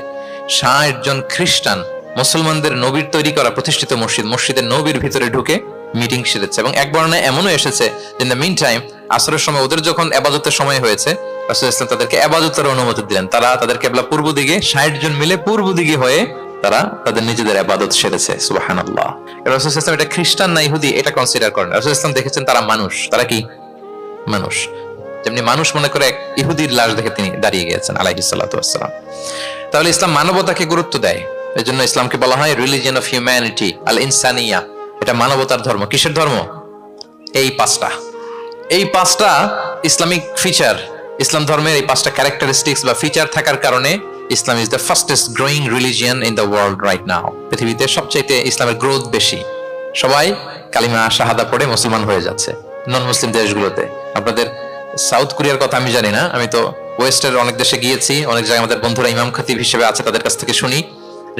60 জন খ্রিস্টান মুসলমানদের নবীর তৈরি করা প্রতিষ্ঠিত মসজিদের নবীর ভিতরে ঢুকে মিটিং সেরেছে। এবং এক বর্ণনায় এমনও এসেছে, ইন দ্য মিন টাইম, আসরের সময় ওদের যখন ইবাদতের সময় হয়েছে, রাসূল ইসলাম তাদেরকে ইবাদতের অনুমতি দিলেন। তারা তাদের কিবলা পূর্ব দিকে, 60 জন মিলে পূর্ব দিকে হয়ে তারা তাদের নিজেদের ইবাদত সেরেছে। সুবহানাল্লাহ। রাসূল ইসলাম এটা খ্রিস্টান না ইহুদি এটা কনসিডার করেন। রাসূল ইসলাম দেখেছেন তারা মানুষ। তারা কি মানুষ? যেমনি মানুষ মনে করে এক ইহুদির লাশ দেখে তিনি দাঁড়িয়ে গিয়েছেন আলাইহিস সালাতু ওয়াস সালাম। তাহলে ইসলাম মানবতাকে গুরুত্ব দেয়। এজন্য ইসলামকে বলা হয় রিলিজিয়ন অফ হিউম্যানিটি, আল ইনসানিয়া। এটা মানবতার ধর্ম। কিসের ধর্ম? এই পাঁচটা ইসলামিক ফিচার, ইসলাম ধর্মের এই 5টা ক্যারেক্টারিস্টিক্স বা ফিচার থাকার কারণে Islam is the fastest growing religion in the world right now. পৃথিবীতে সবচাইতে ইসলামের গ্রোথ বেশি। সবাই কালিমা শাহাদা পড়ে মুসলমান হয়ে যাচ্ছে নন মুসলিম দেশগুলোতে। আপনাদের সাউথ কোরিয়ার কথা আমি জানি না, আমি তো ওয়েস্টের অনেক দেশে গিয়েছি, অনেক জায়গায় আমাদের বন্ধুরা ইমাম খতিব হিসেবে আছে, তাদের কাছ থেকে শুনি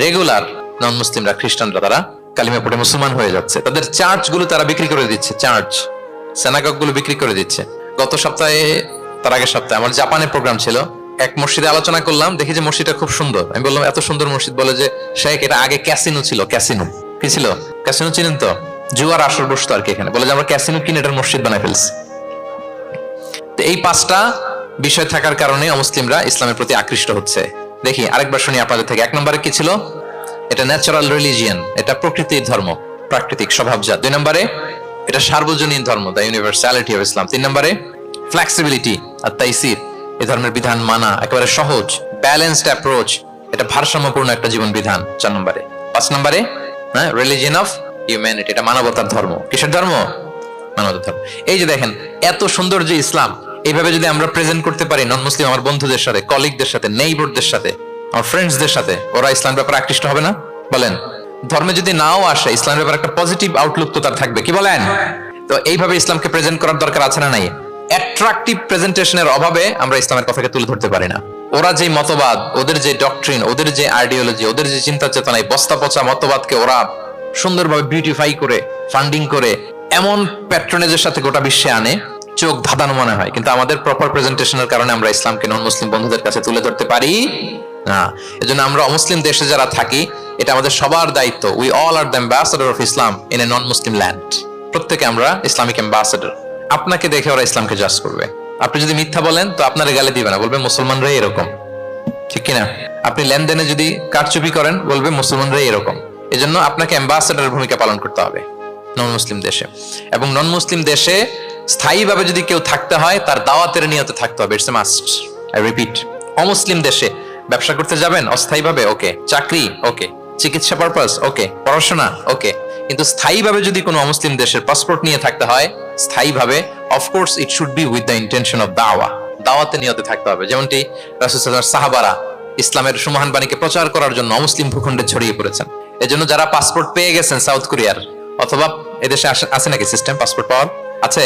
রেগুলার নন মুসলিমরা, খ্রিস্টানরা তারা কালিমা পড়ে মুসলমান হয়ে যাচ্ছে। তাদের চার্চ গুলো তারা বিক্রি করে দিচ্ছে, চার্চ সেনাগগ গুলো বিক্রি করে দিচ্ছে। গত সপ্তাহে, তার আগের সপ্তাহে আমার জাপানে প্রোগ্রাম ছিল, এক মসজিদে আলোচনা করলাম, দেখি যে মসজিদটা খুব সুন্দর। আমি বললাম এত সুন্দর মসজিদ, বলে যে শেখ এটা আগে ক্যাসিনো ছিল। ক্যাসিনো কি ছিল? ক্যাসিনো চিনেন তো, জুয়ার আসর বসতো আর কি এখানে। বলে যে আমরা ক্যাসিনো কিনে এটার মসজিদ বানায় ফেলছি। তো এই 5টা বিষয় থাকার কারণে অমুসলিমরা ইসলামের প্রতি আকৃষ্ট হচ্ছে। দেখি আরেকবার শুনি আপনাদের থেকে। 1 নম্বরে কি ছিল? এটা ন্যাচারাল রিলিজিয়ান, এটা প্রকৃতির ধর্ম, প্রাকৃতিক স্বভাবজাত। 2 নম্বরে এটা সার্বজনীন ধর্ম, দ্য ইউনিভার্সালিটি অফ ইসলাম। 3 নম্বরে ফ্লেক্সিবিলিটি আর তাইসির, এই ধর্মের বিধান মানা একেবারে সহজ, ব্যালেন্সড অ্যাপ্রোচ, এটা ভারসাম্যপূর্ণ একটা জীবন বিধান। 4 নম্বরে। 5 নম্বরে রিলিজিয়ন অফ হিউম্যানিটি, এটা মানবতার ধর্ম। কিসের ধর্ম? মানবতার ধর্ম। এই যে দেখেন এত সুন্দর যে ইসলাম, এইভাবে যদি আমরা প্রেজেন্ট করতে পারি নন মুসলিম আমার বন্ধুদের সাথে, কলিগদের সাথে, নেইবারদের সাথে, আমার ফ্রেন্ডসদের সাথে, ওরা ইসলাম ব্যাপারে আকৃষ্ট হবে না? বলেন। ধর্মে যদি নাও আসে, ইসলামের ব্যাপারে একটা পজিটিভ আউটলুক তো তার থাকবে, কি বলেন? তো এইভাবে ইসলামকে প্রেজেন্ট করার দরকার আছে না নাই? অ্যাট্রাকটিভ প্রেজেন্টেশনের অভাবে আমরা ইসলামের কথাকে তুলে ধরতে পারি না। ওরা যে মতবাদ, ওদের যে ডক্ট্রিন, ওদের যে আইডিওলজি, ওদের যে চিন্তা চেতনা, এই বস্তা পচা মতবাদকে ওরা সুন্দরভাবে বিউটিফাই করে, ফান্ডিং করে, এমন প্যাট্রনেজের সাথে গোটা বিশ্বে আনে, চোখ ধাঁধানো মনে হয়। কিন্তু আমাদের প্রপার প্রেজেন্টেশনের কারণে আমরা ইসলামকে নন মুসলিম বন্ধুদের কাছে তুলে ধরতে পারি না। এজন্য আমরা অমুসলিম দেশে যারা থাকি, এটা আমাদের সবার দায়িত্ব। We all are the ambassador of Islam in a non Muslim land. প্রত্যেকে আমরা ইসলামিক অ্যাম্বাসেডর। আপনাকে দেখে ওরা ইসলামকে জাজ করবে। আপনি যদি মিথ্যা বলেন তো আপনার গালে দিবে না, বলবে মুসলমানরাই এরকম, ঠিক কিনা? আপনি লেনদেনে যদি কারচুপি করেন, বলবে মুসলমানরাই এরকম। এজন্য আপনাকে অ্যাম্বাসেডরের ভূমিকা পালন করতে হবে নন মুসলিম দেশে। এবং নন মুসলিম দেশে স্থায়ীভাবে যদি কেউ থাকতে হয়, তার দাওয়াতের নিয়তে থাকতে হবে। It's a must, I repeat. অমুসলিম দেশে ব্যবসা করতে যাবেন অস্থায়ীভাবে, ওকে। চাকরি, ওকে। চিকিৎসা পারপাস, ওকে। পড়াশোনা, ওকে। কিন্তু স্থায়ীভাবে যদি কোনো অমুসলিম দেশের পাসপোর্ট নিয়ে থাকতে হয়, স্থায়ীভাবে, of course it should be with the intention of দাওয়া, দাওয়াতের নিয়তে থাকতে হবে। যেমনটি রাসূল সাল্লাল্লাহু আলাইহি ওয়াসাল্লাম সাহাবারা ইসলামের সুমহান বাণীকে প্রচার করার জন্য অমুসলিম ভূখণ্ডে ছড়িয়ে পড়েছেন। এজন্য যারা পাসপোর্ট পেয়ে গেছেন সাউথ কোরিয়ার, অথবা এদেশে আছে নাকি সিস্টেম পাসপোর্ট পাওয়ার? আছে?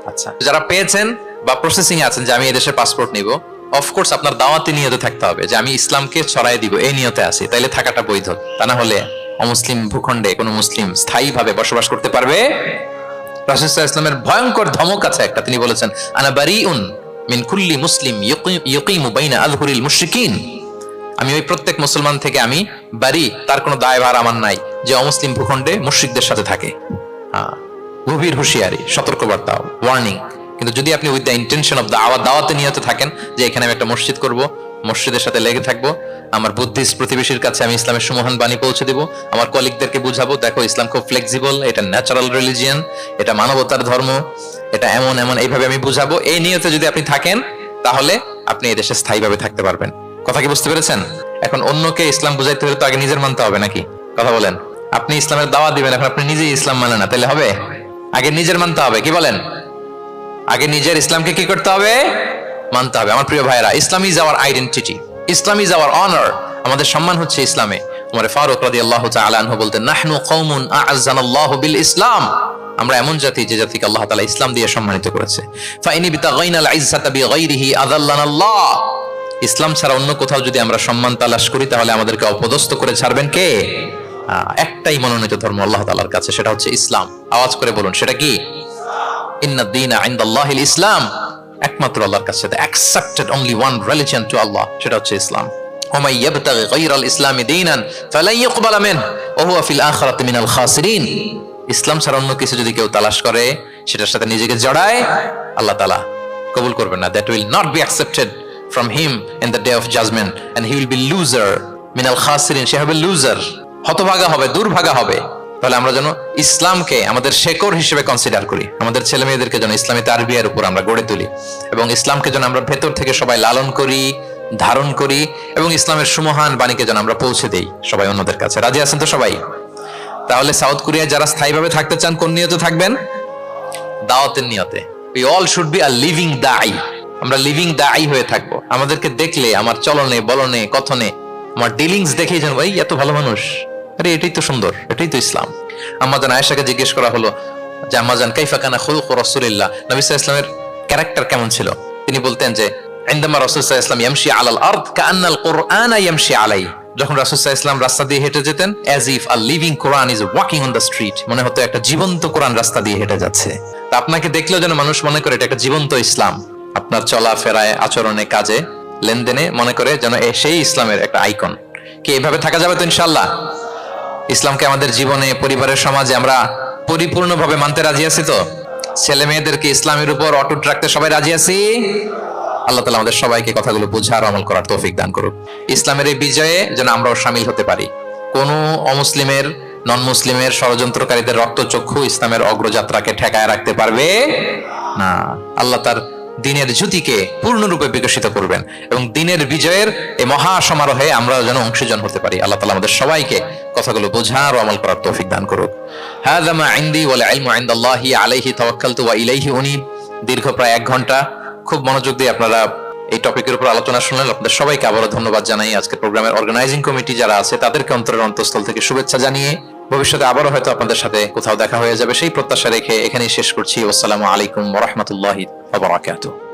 আচ্ছা, যারা পেয়েছেন বা প্রসেসিং এ আছেন যে আমি এদেশে পাসপোর্ট নিব, অফকোর্স আপনার দাওয়াতি নিয়তে থাকতে হবে যে আমি ইসলামকে ছড়াই দিব, এই নিয়তে আছি, তাইলে থাকাটা বৈধ। তা না হলে অমুসলিম ভূখণ্ডে কোনো মুসলিম স্থায়ীভাবে বসবাস করতে পারবে? রাসূল সাল্লাল্লাহু আলাইহি ওয়াসাল্লামের ভয়ঙ্কর ধমক আছে একটা, তিনি বলেছেন আনা বারিউন মিন কুল্লি মুসলিম ইয়াকিমু বাইনা আযহুরিল মুশরিকিন। আমি ওই প্রত্যেক মুসলমান থেকে আমি বারি, তার কোনো দায়ভার আমার নাই যে অমুসলিম ভূখণ্ডে মুশরিকদের সাথে থাকে। গভীর হুঁশিয়ারি, সতর্কবার্তা, ওয়ার্নিং। কিন্তু যদি আপনি উইথ দ্য ইন্টেনশন অফ দাওয়াতে নিয়তে থাকেন যে এখানে আমি একটা মসজিদ করব, মসজিদের সাথে লেগে থাকবো, আমার বুদ্ধিস্ট প্রতিবেশীর কাছে আমি ইসলামের সুমহান বাণী পৌঁছে দিব, আমার কলিগদেরকে বুঝাবো দেখো ইসলাম খুব ফ্লেক্সিবল, এটা ন্যাচারাল রিলিজিয়ান, এটা মানবতার ধর্ম, এটা এমন এমন, এইভাবে আমি বুঝাবো, এই নিয়তে যদি আপনি থাকেন, তাহলে আপনি এই দেশে স্থায়ীভাবে থাকতে পারবেন। কথা কি বুঝতে পেরেছেন? এখন অন্যকে ইসলাম বুঝাইতে হলে তো আগে নিজের মানতে হবে নাকি? কথা বলেন। আপনি ইসলামের দাওয়াত দিবেন, এখন আপনি নিজেই ইসলাম মানে না, তাহলে হবে? আগে নিজের মানতে হবে, কি বলেন? আগে নিজের ইসলামকে কি করতে হবে? মানতে হবে। আমার প্রিয় ভাইরা, Islam is our identity, Islam is our honour. আমাদের সম্মান হচ্ছে ইসলামে। ওমর ফারুক রাদিয়াল্লাহু তাআলা আনহু বলতেন, নাহনু কওমুন আ'আজ্জানাল্লাহু বিল ইসলাম। আমরা এমন জাতি যে জাতিকে আল্লাহ তাআলা ইসলাম দিয়ে সম্মানিত করেছে। ফাইনি বিতাগাইনাল ইজ্জাতা বিগাইরিহি আযাল্লানাল্লাহ। ইসলাম ছাড়া অন্য কোথাও যদি আমরা সম্মান তালাশ করি, তাহলে আমাদেরকে অপদস্থ করে ছাড়বেন কে? একটাই মনোনীত ধর্ম আল্লাহ তাআলার কাছে, সেটা হচ্ছে ইসলাম। আওয়াজ করে বলুন, সেটা কি? ইন্নাদ দীনা ইনদাল্লাহিল ইসলাম। একমাত্র আল্লাহর কাছে accepted only one religion to Allah, সেটা হচ্ছে ইসলাম। ওয়া ইয়াবতাগি গায়রাল ইসলামি দীনান ফালান ইউকবালা মিনহু ওয়া হুয়া ফিল আখিরাতি মিনাল খাসিরিন। ইসলাম ছাড়া অন্য কিছু যদি কেউ তালাশ করে, সেটার সাথে নিজেকে জড়ায়, আল্লাহ তাআলা কবুল করবেন না। That will not be accepted from him in the day of judgment and he will be loser minal khasirin, সে হবে লুজার, হতভাগা হবে, দুর্ভাগা হবে। তাহলে আমরা যেন ইসলামকে আমাদের শেকড় হিসেবে কনসিডার করি, আমাদের ছেলে মেয়েদেরকে যেন ইসলামী তারবিয়ার উপর আমরা গড়ে তুলি, এবং ইসলামকে যেন আমরা ভেতর থেকে সবাই লালন করি, ধারণ করি, এবং ইসলামের সুমহান বাণীকে যেন আমরা পৌঁছে দেই সবাই অন্যদের কাছে। রাজি আছেন তো সবাই? তাহলে সাউথ কোরিয়ায় যারা স্থায়ীভাবে থাকতে চান, কোন নিয়তে থাকবেন? দাওয়াতের নিয়তে। We all should be a living দাই। আমরা লিভিং দাই হয়ে থাকবো। আমাদেরকে দেখলে, আমার চলনে বলনে কথনে, আমার ডিলিংস দেখেই যেন ভাই এত ভালো মানুষ, আরে এটাই তো সুন্দর, এটাই তো ইসলাম। আম্মাজান আয়েশাকে জিজ্ঞেস করা হলো যে আম্মাজান কাইফা কানা খুলুক রাসূলিল্লাহ, নবী সাল্লাল্লাহু আলাইহি ওয়াসাল্লামের ক্যারেক্টার কেমন ছিল? তিনি বলতেন যে ইনদামা রাসূল সাল্লাল্লাহু আলাইহি ওয়াসাল্লাম ইয়ামশি আলাল আরদ কাআন্নাল কুরআনা ইয়ামশি আলাইহি। যখন রাসূল সাল্লাল্লাহু আলাইহি ওয়াসাল্লাম রাস্তা দিয়ে হেঁটে যেতেন, as if a living Quran is walking on the street, মনে হতো একটা জীবন্ত কোরআন রাস্তা দিয়ে হেঁটে যাচ্ছে। তা আপনাকে দেখলেও যেন মানুষ মনে করে এটা একটা জীবন্ত ইসলাম। আপনার চলাফেরায়, আচরণে, কাজে, লেনদেনে মনে করে যেন সেই ইসলামের একটা আইকন। কি এভাবে থাকা যাবে তো ইনশাআল্লাহ? ইসলামকে আমাদের জীবনে, পরিবারের, সমাজে আমরা পরিপূর্ণভাবে মানতে রাজি আছি তো? ছেলে মেয়েদেরকে ইসলামের উপর অটুট রাখতে সবাই রাজি আছি? আল্লাহ তাআলা আমাদের সবাইকে কথাগুলো বোঝার, আমল করার তৌফিক দান করুক। ইসলামের এই বিজয়ে যেন আমরাও শামিল হতে পারি। কোন অমুসলিমের, নন মুসলিমের, ষড়যন্ত্রকারীদের রক্তচক্ষু ইসলামের অগ্রযাত্রাকে ঠেকায় রাখতে পারবে না। আল্লাহ তার দিনের জ্যোতিকে পূর্ণরূপে বিকশিত করবেন এবং দিনের বিজয়ের এই মহা সমারোহে আমরা যেন অংশীজন হতে পারি। আল্লাহ তাআলা আমাদের সবাইকে কথাগুলো বোঝার ও আমল করার তৌফিক দান করুক। হাযা মা ইনদি ওয়াল ইলমু ইনদাল্লাহি আলাইহি তাওয়াক্কালতু ওয়া ইলাইহি উনীব। দীর্ঘ প্রায় 1 ঘন্টা খুব মনোযোগ দিয়ে আপনারা এই টপিকের উপর আলোচনা শুনলেন। আপনাদের সবাইকে আবারও ধন্যবাদ জানাই। আজকে প্রোগ্রামের অর্গানাইজিং কমিটি যারা আছে তাদেরকে অন্তরের অন্তঃস্থল থেকে শুভেচ্ছা জানিয়ে ভবিষ্যতে আবারও হয়তো আপনাদের সাথে কোথাও দেখা হয়ে যাবে সেই প্রত্যাশা রেখে এখানেই শেষ করছি। আসসালামু আলাইকুম ওয়া রাহমাতুল্লাহি ওয়া বারাকাতুহু।